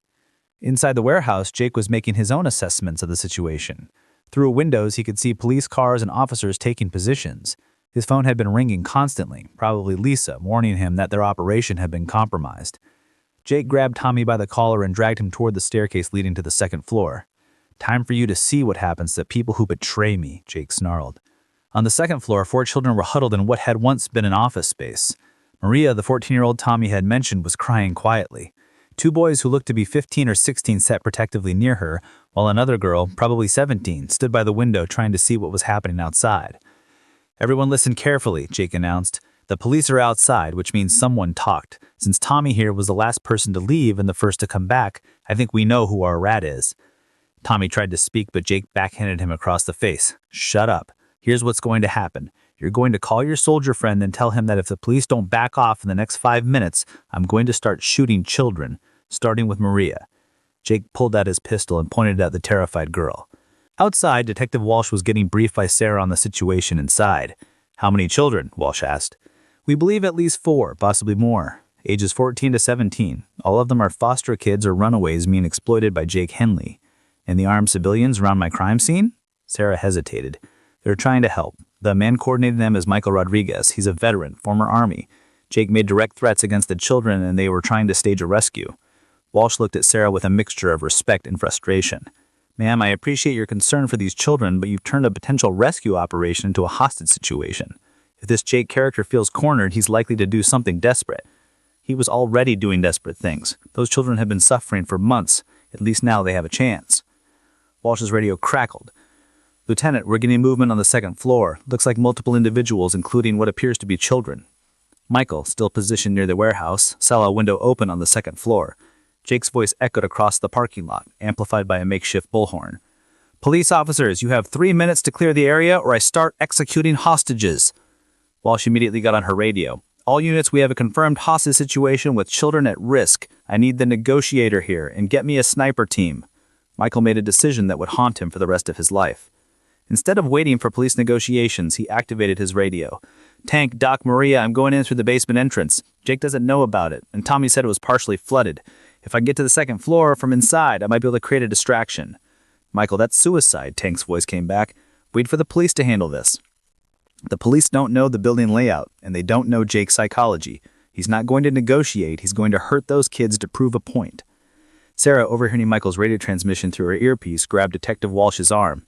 Inside the warehouse, Jake was making his own assessments of the situation. Through windows, he could see police cars and officers taking positions. His phone had been ringing constantly, probably Lisa, warning him that their operation had been compromised. Jake grabbed Tommy by the collar and dragged him toward the staircase leading to the second floor. Time for you to see what happens to people who betray me, Jake snarled. On the second floor, 4 children were huddled in what had once been an office space. Maria, the 14-year-old Tommy had mentioned, was crying quietly. 2 boys who looked to be 15 or 16 sat protectively near her, while another girl, probably 17, stood by the window trying to see what was happening outside. Everyone listen carefully, Jake announced. The police are outside, which means someone talked. Since Tommy here was the last person to leave and the first to come back, I think we know who our rat is. Tommy tried to speak, but Jake backhanded him across the face. Shut up. Here's what's going to happen. You're going to call your soldier friend and tell him that if the police don't back off in the next 5 minutes, I'm going to start shooting children, starting with Maria. Jake pulled out his pistol and pointed at the terrified girl. Outside, Detective Walsh was getting briefed by Sarah on the situation inside. How many children? Walsh asked. We believe at least 4, possibly more. Ages 14 to 17. All of them are foster kids or runaways being exploited by Jake Henley. And the armed civilians around my crime scene? Sarah hesitated. They're trying to help. The man coordinating them is Michael Rodriguez. He's a veteran, former Army. Jake made direct threats against the children and they were trying to stage a rescue. Walsh looked at Sarah with a mixture of respect and frustration. Ma'am, I appreciate your concern for these children, but you've turned a potential rescue operation into a hostage situation. If this Jake character feels cornered, he's likely to do something desperate. He was already doing desperate things. Those children have been suffering for months. At least now they have a chance. Walsh's radio crackled. Lieutenant, we're getting movement on the second floor. Looks like multiple individuals, including what appears to be children. Michael, still positioned near the warehouse, saw a window open on the second floor. Jake's voice echoed across the parking lot, amplified by a makeshift bullhorn. Police officers, you have 3 minutes to clear the area or I start executing hostages. Walsh immediately got on her radio. All units, we have a confirmed hostage situation with children at risk. I need the negotiator here, and get me a sniper team. Michael made a decision that would haunt him for the rest of his life. Instead of waiting for police negotiations, he activated his radio. Tank, Doc, Maria, I'm going in through the basement entrance. Jake doesn't know about it, and Tommy said it was partially flooded. If I get to the second floor from inside, I might be able to create a distraction. Michael, that's suicide, Tank's voice came back. Wait for the police to handle this. The police don't know the building layout, and they don't know Jake's psychology. He's not going to negotiate, he's going to hurt those kids to prove a point. Sarah, overhearing Michael's radio transmission through her earpiece, grabbed Detective Walsh's arm.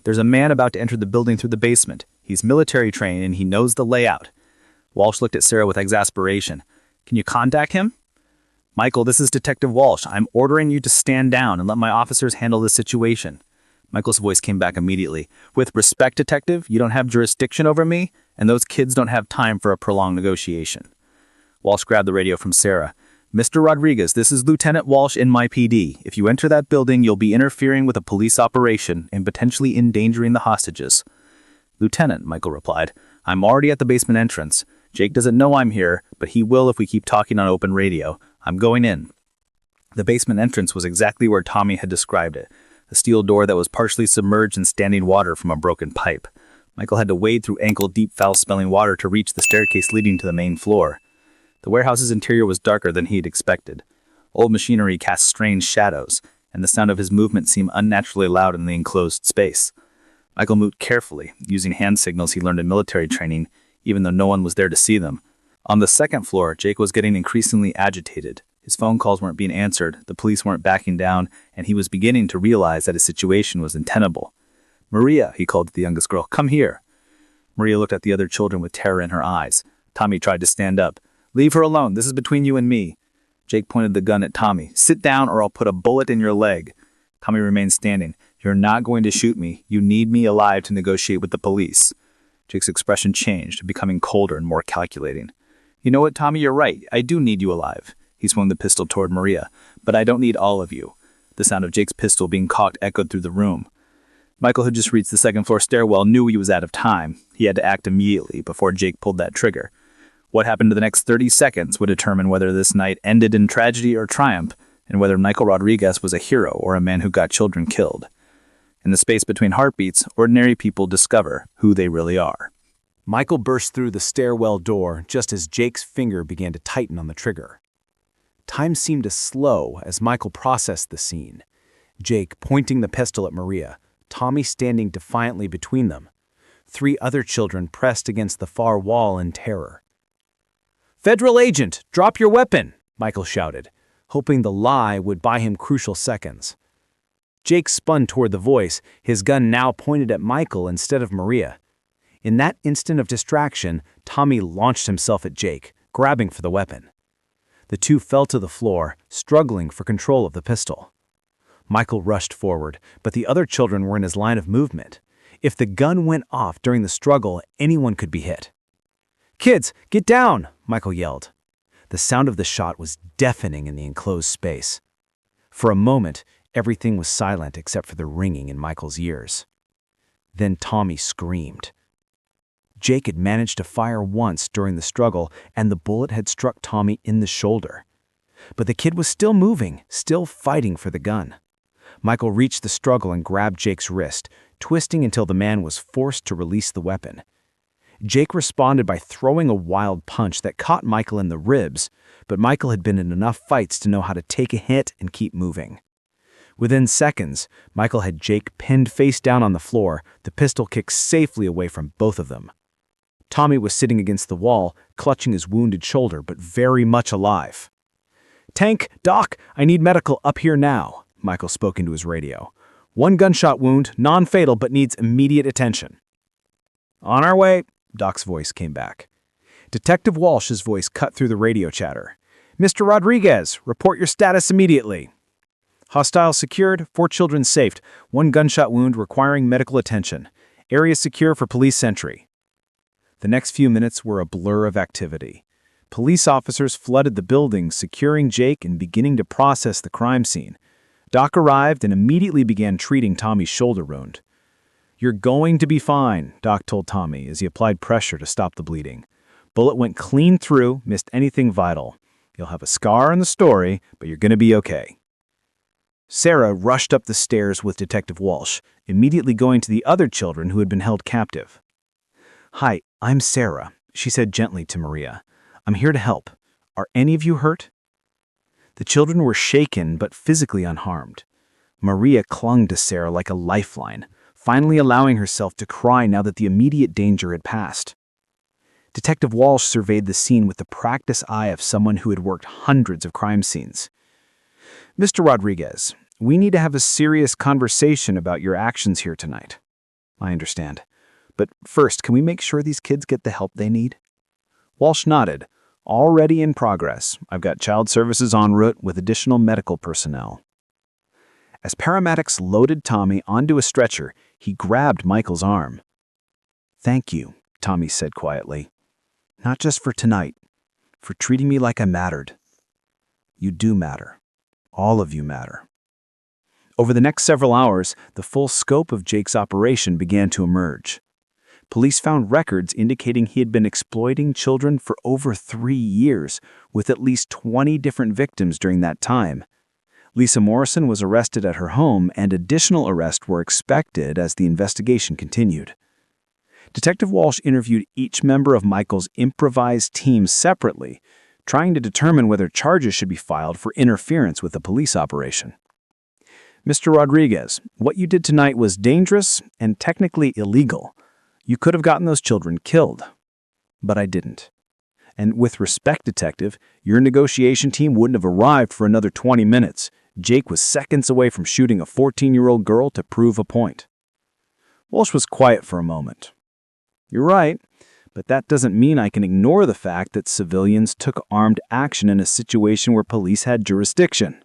There's a man about to enter the building through the basement. He's military trained and he knows the layout. Walsh looked at Sarah with exasperation. Can you contact him? Michael, this is Detective Walsh. I'm ordering you to stand down and let my officers handle this situation. Michael's voice came back immediately. With respect, Detective, you don't have jurisdiction over me, and those kids don't have time for a prolonged negotiation. Walsh grabbed the radio from Sarah. Mr. Rodriguez, this is Lieutenant Walsh in my PD. If you enter that building, you'll be interfering with a police operation and potentially endangering the hostages. Lieutenant, Michael replied, I'm already at the basement entrance. Jake doesn't know I'm here, but he will if we keep talking on open radio. I'm going in. The basement entrance was exactly where Tommy had described it, a steel door that was partially submerged in standing water from a broken pipe. Michael had to wade through ankle-deep, foul-smelling water to reach the staircase leading to the main floor. The warehouse's interior was darker than he had expected. Old machinery cast strange shadows, and the sound of his movement seemed unnaturally loud in the enclosed space. Michael moved carefully, using hand signals he learned in military training, even though no one was there to see them. On the second floor, Jake was getting increasingly agitated. His phone calls weren't being answered, the police weren't backing down, and he was beginning to realize that his situation was untenable. Maria, he called to the youngest girl, come here. Maria looked at the other children with terror in her eyes. Tommy tried to stand up. Leave her alone. This is between you and me. Jake pointed the gun at Tommy. Sit down or I'll put a bullet in your leg. Tommy remained standing. You're not going to shoot me. You need me alive to negotiate with the police. Jake's expression changed, becoming colder and more calculating. You know what, Tommy, you're right. I do need you alive. He swung the pistol toward Maria. But I don't need all of you. The sound of Jake's pistol being cocked echoed through the room. Michael, who just reached the second-floor stairwell, knew he was out of time. He had to act immediately before Jake pulled that trigger. What happened to the next 30 seconds would determine whether this night ended in tragedy or triumph, and whether Michael Rodriguez was a hero or a man who got children killed. In the space between heartbeats, ordinary people discover who they really are. Michael burst through the stairwell door just as Jake's finger began to tighten on the trigger. Time seemed to slow as Michael processed the scene. Jake pointing the pistol at Maria, Tommy standing defiantly between them. 3 other children pressed against the far wall in terror. "Federal agent, drop your weapon!" Michael shouted, hoping the lie would buy him crucial seconds. Jake spun toward the voice, his gun now pointed at Michael instead of Maria. In that instant of distraction, Tommy launched himself at Jake, grabbing for the weapon. The two fell to the floor, struggling for control of the pistol. Michael rushed forward, but the other children were in his line of movement. If the gun went off during the struggle, anyone could be hit. "Kids, get down!" Michael yelled. The sound of the shot was deafening in the enclosed space. For a moment, everything was silent except for the ringing in Michael's ears. Then Tommy screamed. Jake had managed to fire once during the struggle, and the bullet had struck Tommy in the shoulder. But the kid was still moving, still fighting for the gun. Michael reached the struggle and grabbed Jake's wrist, twisting until the man was forced to release the weapon. Jake responded by throwing a wild punch that caught Michael in the ribs, but Michael had been in enough fights to know how to take a hit and keep moving. Within seconds, Michael had Jake pinned face down on the floor, the pistol kicked safely away from both of them. Tommy was sitting against the wall, clutching his wounded shoulder, but very much alive. "Tank, Doc, I need medical up here now," Michael spoke into his radio. "1 gunshot wound, non-fatal, but needs immediate attention." "On our way," Doc's voice came back. Detective Walsh's voice cut through the radio chatter. "Mr. Rodriguez, report your status immediately." "Hostile secured, 4 children saved, 1 gunshot wound requiring medical attention. Area secure for police sentry." The next few minutes were a blur of activity. Police officers flooded the building, securing Jake and beginning to process the crime scene. Doc arrived and immediately began treating Tommy's shoulder wound. "You're going to be fine," Doc told Tommy as he applied pressure to stop the bleeding. Bullet went clean through, missed anything vital. You'll have a scar in the story, but you're going to be okay. Sarah rushed up the stairs with Detective Walsh, immediately going to the other children who had been held captive. "Hi, I'm Sarah," she said gently to Maria. "I'm here to help. Are any of you hurt?" The children were shaken but physically unharmed. Maria clung to Sarah like a lifeline, finally allowing herself to cry now that the immediate danger had passed. Detective Walsh surveyed the scene with the practiced eye of someone who had worked hundreds of crime scenes. "Mr. Rodriguez, we need to have a serious conversation about your actions here tonight." "I understand. But first, can we make sure these kids get the help they need?" Walsh nodded. "Already in progress. I've got child services en route with additional medical personnel." As paramedics loaded Tommy onto a stretcher, he grabbed Michael's arm. "Thank you," Tommy said quietly. "Not just for tonight, for treating me like I mattered. You do matter. All of you matter." Over the next several hours, the full scope of Jake's operation began to emerge. Police found records indicating he had been exploiting children for over 3 years, with at least 20 different victims during that time. Lisa Morrison was arrested at her home, and additional arrests were expected as the investigation continued. Detective Walsh interviewed each member of Michael's improvised team separately, trying to determine whether charges should be filed for interference with the police operation. "Mr. Rodriguez, what you did tonight was dangerous and technically illegal. You could have gotten those children killed. But I didn't. And with respect, Detective, your negotiation team wouldn't have arrived for another 20 minutes. Jake was seconds away from shooting a 14-year-old girl to prove a point." Walsh was quiet for a moment. "You're right, but that doesn't mean I can ignore the fact that civilians took armed action in a situation where police had jurisdiction."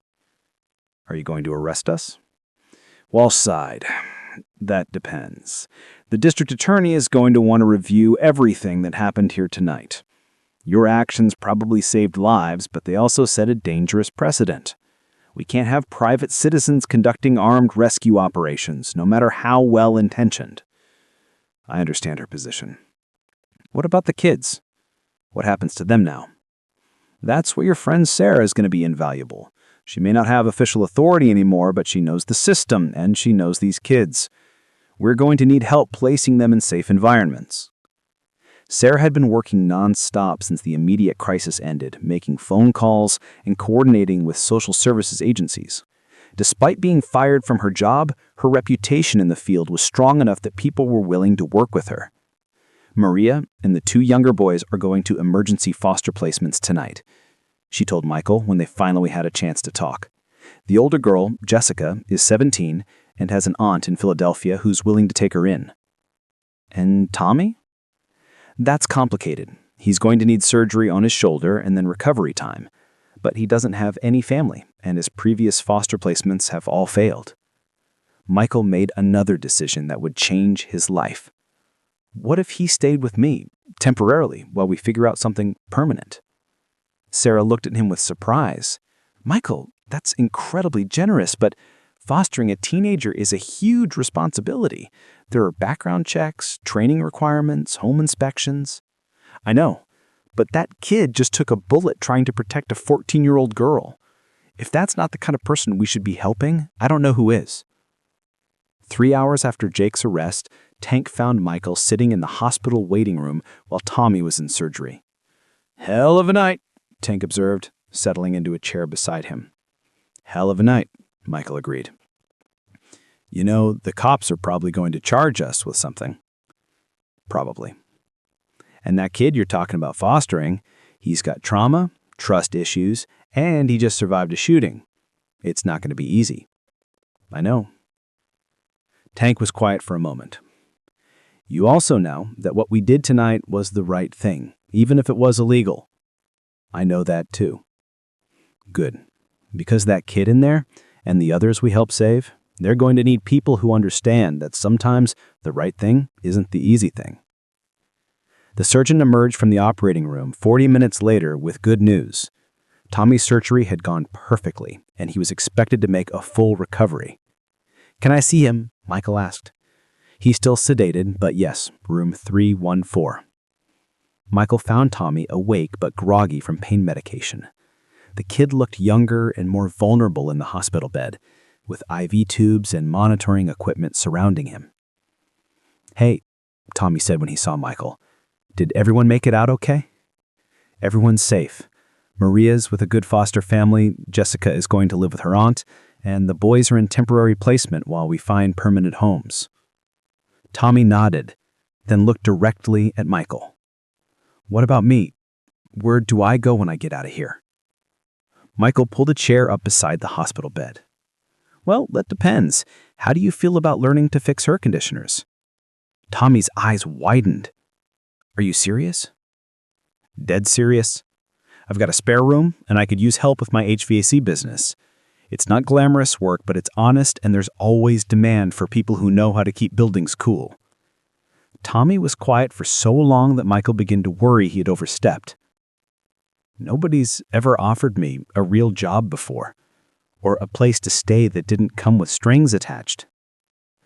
"Are you going to arrest us?" Walsh sighed. "That depends. The district attorney is going to want to review everything that happened here tonight. Your actions probably saved lives, but they also set a dangerous precedent. We can't have private citizens conducting armed rescue operations, no matter how well-intentioned." I understand her position. "What about the kids? What happens to them now?" "That's where your friend Sarah is going to be invaluable. She may not have official authority anymore, but she knows the system, and she knows these kids. We're going to need help placing them in safe environments." Sarah had been working non-stop since the immediate crisis ended, making phone calls and coordinating with social services agencies. Despite being fired from her job, her reputation in the field was strong enough that people were willing to work with her. Maria and the 2 younger boys are going to emergency foster placements tonight, she told Michael when they finally had a chance to talk. The older girl, Jessica, is 17 and has an aunt in Philadelphia who's willing to take her in. "And Tommy?" "That's complicated. He's going to need surgery on his shoulder and then recovery time. But he doesn't have any family, and his previous foster placements have all failed." Michael made another decision that would change his life. "What if he stayed with me, temporarily, while we figure out something permanent?" Sarah looked at him with surprise. "Michael, that's incredibly generous, but fostering a teenager is a huge responsibility. There are background checks, training requirements, home inspections." "I know, but that kid just took a bullet trying to protect a 14-year-old girl. If that's not the kind of person we should be helping, I don't know who is." 3 hours after Jake's arrest, Tank found Michael sitting in the hospital waiting room while Tommy was in surgery. "Hell of a night," Tank observed, settling into a chair beside him. "Hell of a night," Michael agreed. "You know, the cops are probably going to charge us with something." "Probably. And that kid you're talking about fostering, he's got trauma, trust issues, and he just survived a shooting. It's not going to be easy." "I know." Tank was quiet for a moment. "You also know that what we did tonight was the right thing, even if it was illegal." "I know that too." "Good. Because that kid in there, and the others we helped save, they're going to need people who understand that sometimes the right thing isn't the easy thing." The surgeon emerged from the operating room 40 minutes later with good news. Tommy's surgery had gone perfectly, and he was expected to make a full recovery. "Can I see him?" Michael asked. "He's still sedated, but yes, room 314. Michael found Tommy awake but groggy from pain medication. The kid looked younger and more vulnerable in the hospital bed, with IV tubes and monitoring equipment surrounding him. "Hey," Tommy said when he saw Michael. "Did everyone make it out okay?" "Everyone's safe. Maria's with a good foster family, Jessica is going to live with her aunt, and the boys are in temporary placement while we find permanent homes." Tommy nodded, then looked directly at Michael. "What about me? Where do I go when I get out of here?" Michael pulled a chair up beside the hospital bed. "Well, that depends. How do you feel about learning to fix air conditioners?" Tommy's eyes widened. "Are you serious?" "Dead serious. I've got a spare room, and I could use help with my HVAC business. It's not glamorous work, but it's honest, and there's always demand for people who know how to keep buildings cool." Tommy was quiet for so long that Michael began to worry he had overstepped. "Nobody's ever offered me a real job before, or a place to stay that didn't come with strings attached."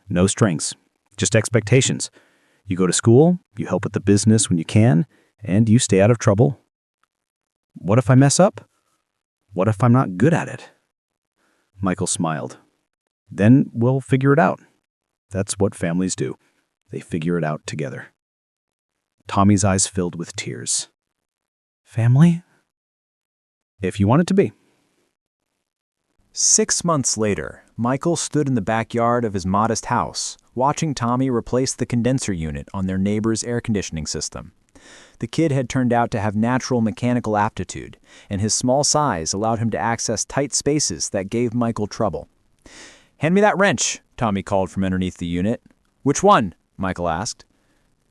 "No strings, just expectations. You go to school, you help with the business when you can, and you stay out of trouble." "What if I mess up? What if I'm not good at it?" Michael smiled. "Then we'll figure it out. That's what families do. They figure it out together." Tommy's eyes filled with tears. "Family?" "If you want it to be." 6 months later, Michael stood in the backyard of his modest house, watching Tommy replace the condenser unit on their neighbor's air conditioning system. The kid had turned out to have natural mechanical aptitude, and his small size allowed him to access tight spaces that gave Michael trouble. "Hand me that wrench," Tommy called from underneath the unit. "Which one?" Michael asked.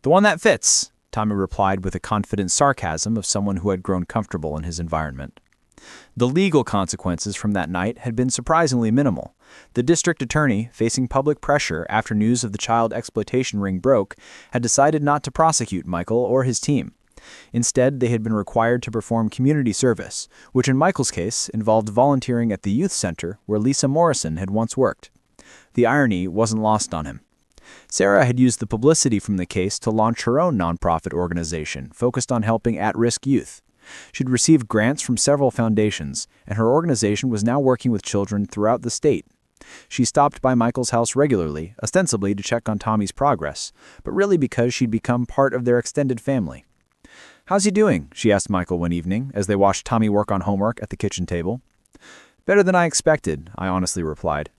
"The one that fits," Tommy replied with the confident sarcasm of someone who had grown comfortable in his environment. The legal consequences from that night had been surprisingly minimal. The district attorney, facing public pressure after news of the child exploitation ring broke, had decided not to prosecute Michael or his team. Instead, they had been required to perform community service, which in Michael's case involved volunteering at the youth center where Lisa Morrison had once worked. The irony wasn't lost on him. Sarah had used the publicity from the case to launch her own nonprofit organization focused on helping at-risk youth. She'd received grants from several foundations, and her organization was now working with children throughout the state. She stopped by Michael's house regularly, ostensibly to check on Tommy's progress, but really because she'd become part of their extended family. "How's he doing?" she asked Michael one evening as they watched Tommy work on homework at the kitchen table. "Better than I expected," I honestly replied.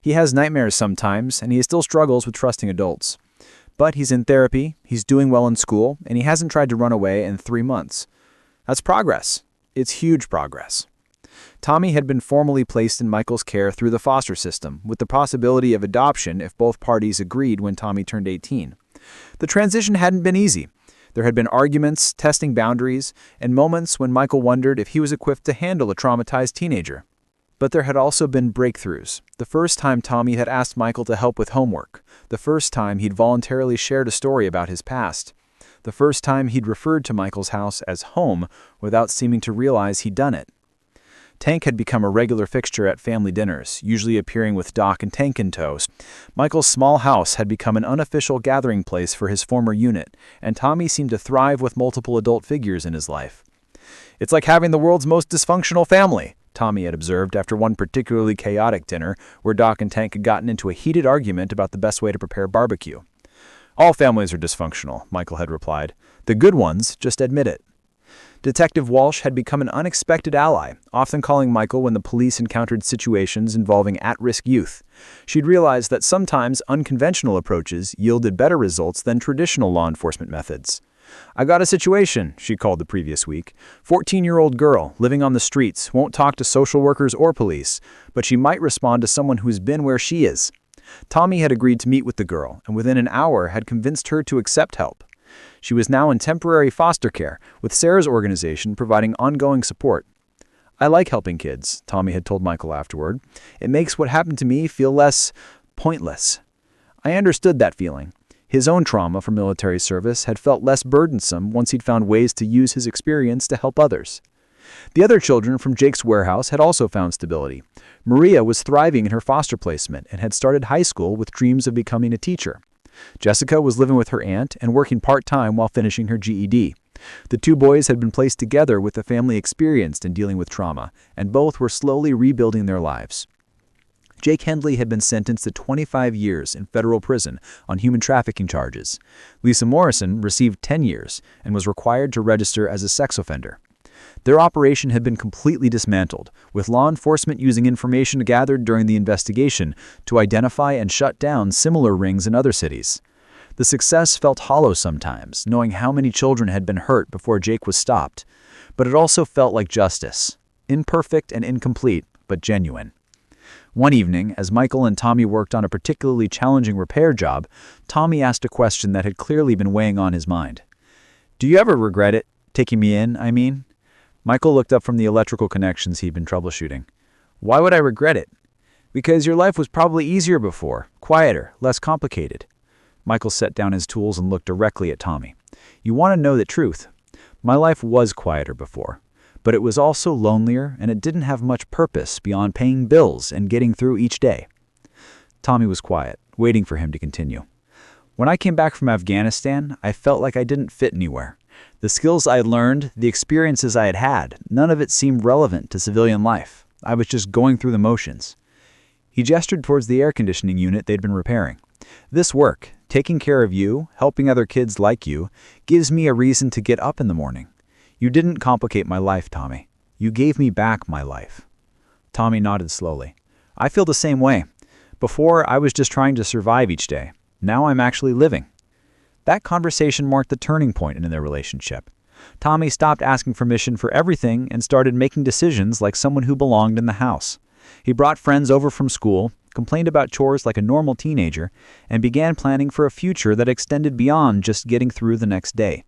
"He has nightmares sometimes, and he still struggles with trusting adults. But he's in therapy, he's doing well in school, and he hasn't tried to run away in 3 months. That's progress. It's huge progress." Tommy had been formally placed in Michael's care through the foster system, with the possibility of adoption if both parties agreed when Tommy turned 18. The transition hadn't been easy. There had been arguments, testing boundaries, and moments when Michael wondered if he was equipped to handle a traumatized teenager. But there had also been breakthroughs. The first time Tommy had asked Michael to help with homework. The first time he'd voluntarily shared a story about his past. The first time he'd referred to Michael's house as home without seeming to realize he'd done it. Tank had become a regular fixture at family dinners, usually appearing with Doc and Tank in tow. Michael's small house had become an unofficial gathering place for his former unit, and Tommy seemed to thrive with multiple adult figures in his life. "It's like having the world's most dysfunctional family," Tommy had observed after one particularly chaotic dinner where Doc and Tank had gotten into a heated argument about the best way to prepare barbecue. "All families are dysfunctional," Michael had replied. "The good ones just admit it." Detective Walsh had become an unexpected ally, often calling Michael when the police encountered situations involving at-risk youth. She'd realized that sometimes unconventional approaches yielded better results than traditional law enforcement methods. "I got a situation," she called the previous week. 14-year-old girl, living on the streets, won't talk to social workers or police, but she might respond to someone who's been where she is. Tommy had agreed to meet with the girl, and within an hour had convinced her to accept help. She was now in temporary foster care, with Sarah's organization providing ongoing support. "I like helping kids," Tommy had told Michael afterward. "It makes what happened to me feel less pointless." I understood that feeling. His own trauma from military service had felt less burdensome once he'd found ways to use his experience to help others. The other children from Jake's warehouse had also found stability. Maria was thriving in her foster placement and had started high school with dreams of becoming a teacher. Jessica was living with her aunt and working part-time while finishing her GED. The two boys had been placed together with a family experienced in dealing with trauma, and both were slowly rebuilding their lives. Jake Hendley had been sentenced to 25 years in federal prison on human trafficking charges. Lisa Morrison received 10 years and was required to register as a sex offender. Their operation had been completely dismantled, with law enforcement using information gathered during the investigation to identify and shut down similar rings in other cities. The success felt hollow sometimes, knowing how many children had been hurt before Jake was stopped. But it also felt like justice. Imperfect and incomplete, but genuine. One evening, as Michael and Tommy worked on a particularly challenging repair job, Tommy asked a question that had clearly been weighing on his mind. "Do you ever regret it? Taking me in, I mean?" Michael looked up from the electrical connections he'd been troubleshooting. "Why would I regret it?" "Because your life was probably easier before, quieter, less complicated." Michael set down his tools and looked directly at Tommy. "You want to know the truth. My life was quieter before, but it was also lonelier and it didn't have much purpose beyond paying bills and getting through each day." Tommy was quiet, waiting for him to continue. "When I came back from Afghanistan, I felt like I didn't fit anywhere. The skills I had learned, the experiences I had had, none of it seemed relevant to civilian life. I was just going through the motions." He gestured towards the air conditioning unit they'd been repairing. "This work, taking care of you, helping other kids like you, gives me a reason to get up in the morning. You didn't complicate my life, Tommy. You gave me back my life." Tommy nodded slowly. "I feel the same way. Before, I was just trying to survive each day. Now I'm actually living." That conversation marked the turning point in their relationship. Tommy stopped asking permission for everything and started making decisions like someone who belonged in the house. He brought friends over from school, complained about chores like a normal teenager, and began planning for a future that extended beyond just getting through the next day.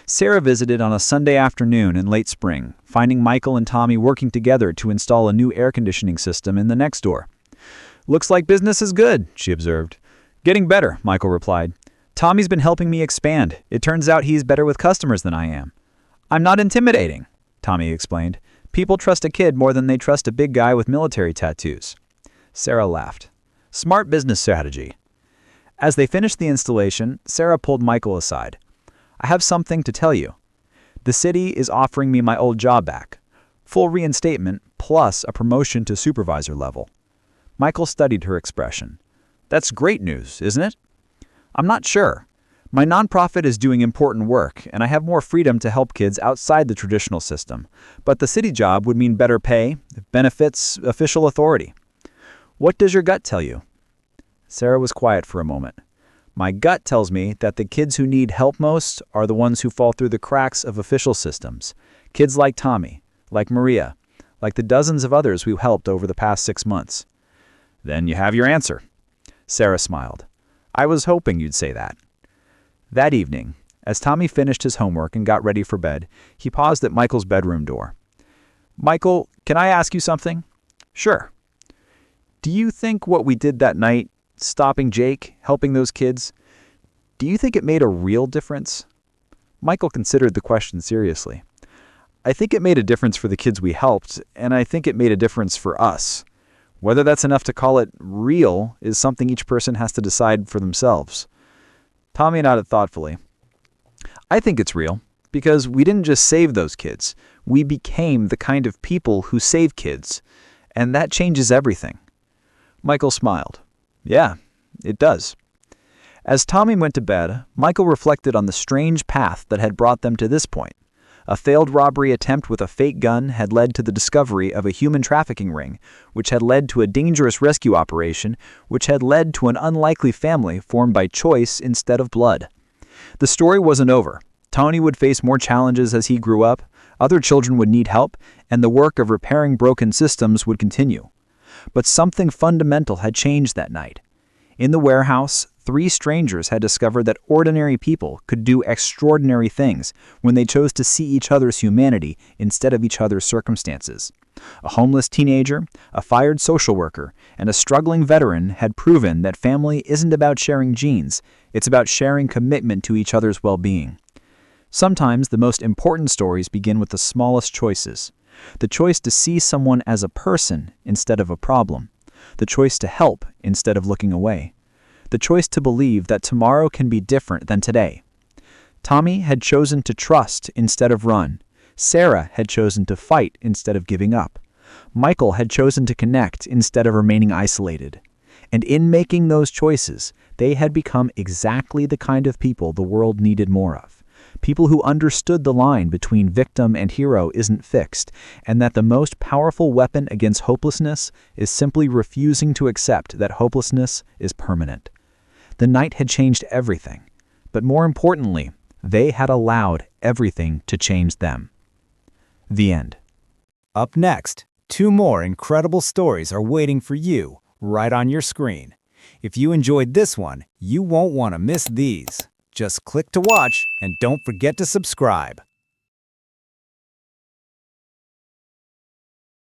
Sarah visited on a Sunday afternoon in late spring, finding Michael and Tommy working together to install a new air conditioning system in the next door. "Looks like business is good," she observed. "Getting better," Michael replied. "Tommy's been helping me expand. It turns out he's better with customers than I am." "I'm not intimidating," Tommy explained. "People trust a kid more than they trust a big guy with military tattoos." Sarah laughed. "Smart business strategy." As they finished the installation, Sarah pulled Michael aside. "I have something to tell you. The city is offering me my old job back. Full reinstatement plus a promotion to supervisor level." Michael studied her expression. "That's great news, isn't it?" "I'm not sure. My nonprofit is doing important work, and I have more freedom to help kids outside the traditional system. But the city job would mean better pay, benefits, official authority." "What does your gut tell you?" Sarah was quiet for a moment. "My gut tells me that the kids who need help most are the ones who fall through the cracks of official systems. Kids like Tommy, like Maria, like the dozens of others we've helped over the past 6 months." "Then you have your answer." Sarah smiled. "I was hoping you'd say that." That evening, as Tommy finished his homework and got ready for bed, he paused at Michael's bedroom door. "Michael, can I ask you something?" "Sure." "Do you think what we did that night, stopping Jake, helping those kids, do you think it made a real difference?" Michael considered the question seriously. "I think it made a difference for the kids we helped, and I think it made a difference for us. Whether that's enough to call it real is something each person has to decide for themselves." Tommy nodded thoughtfully. "I think it's real, because we didn't just save those kids. We became the kind of people who save kids, and that changes everything." Michael smiled. "Yeah, it does." As Tommy went to bed, Michael reflected on the strange path that had brought them to this point. A failed robbery attempt with a fake gun had led to the discovery of a human trafficking ring, which had led to a dangerous rescue operation, which had led to an unlikely family formed by choice instead of blood. The story wasn't over. Tony would face more challenges as he grew up, other children would need help, and the work of repairing broken systems would continue. But something fundamental had changed that night. In the warehouse, 3 strangers had discovered that ordinary people could do extraordinary things when they chose to see each other's humanity instead of each other's circumstances. A homeless teenager, a fired social worker, and a struggling veteran had proven that family isn't about sharing genes, it's about sharing commitment to each other's well-being. Sometimes the most important stories begin with the smallest choices. The choice to see someone as a person instead of a problem. The choice to help instead of looking away. The choice to believe that tomorrow can be different than today. Tommy had chosen to trust instead of run. Sarah had chosen to fight instead of giving up. Michael had chosen to connect instead of remaining isolated. And in making those choices, they had become exactly the kind of people the world needed more of. People who understood the line between victim and hero isn't fixed, and that the most powerful weapon against hopelessness is simply refusing to accept that hopelessness is permanent. The night had changed everything, but more importantly, they had allowed everything to change them. The end. Up next, 2 more incredible stories are waiting for you right on your screen. If you enjoyed this one, you won't want to miss these. Just click to watch and don't forget to subscribe.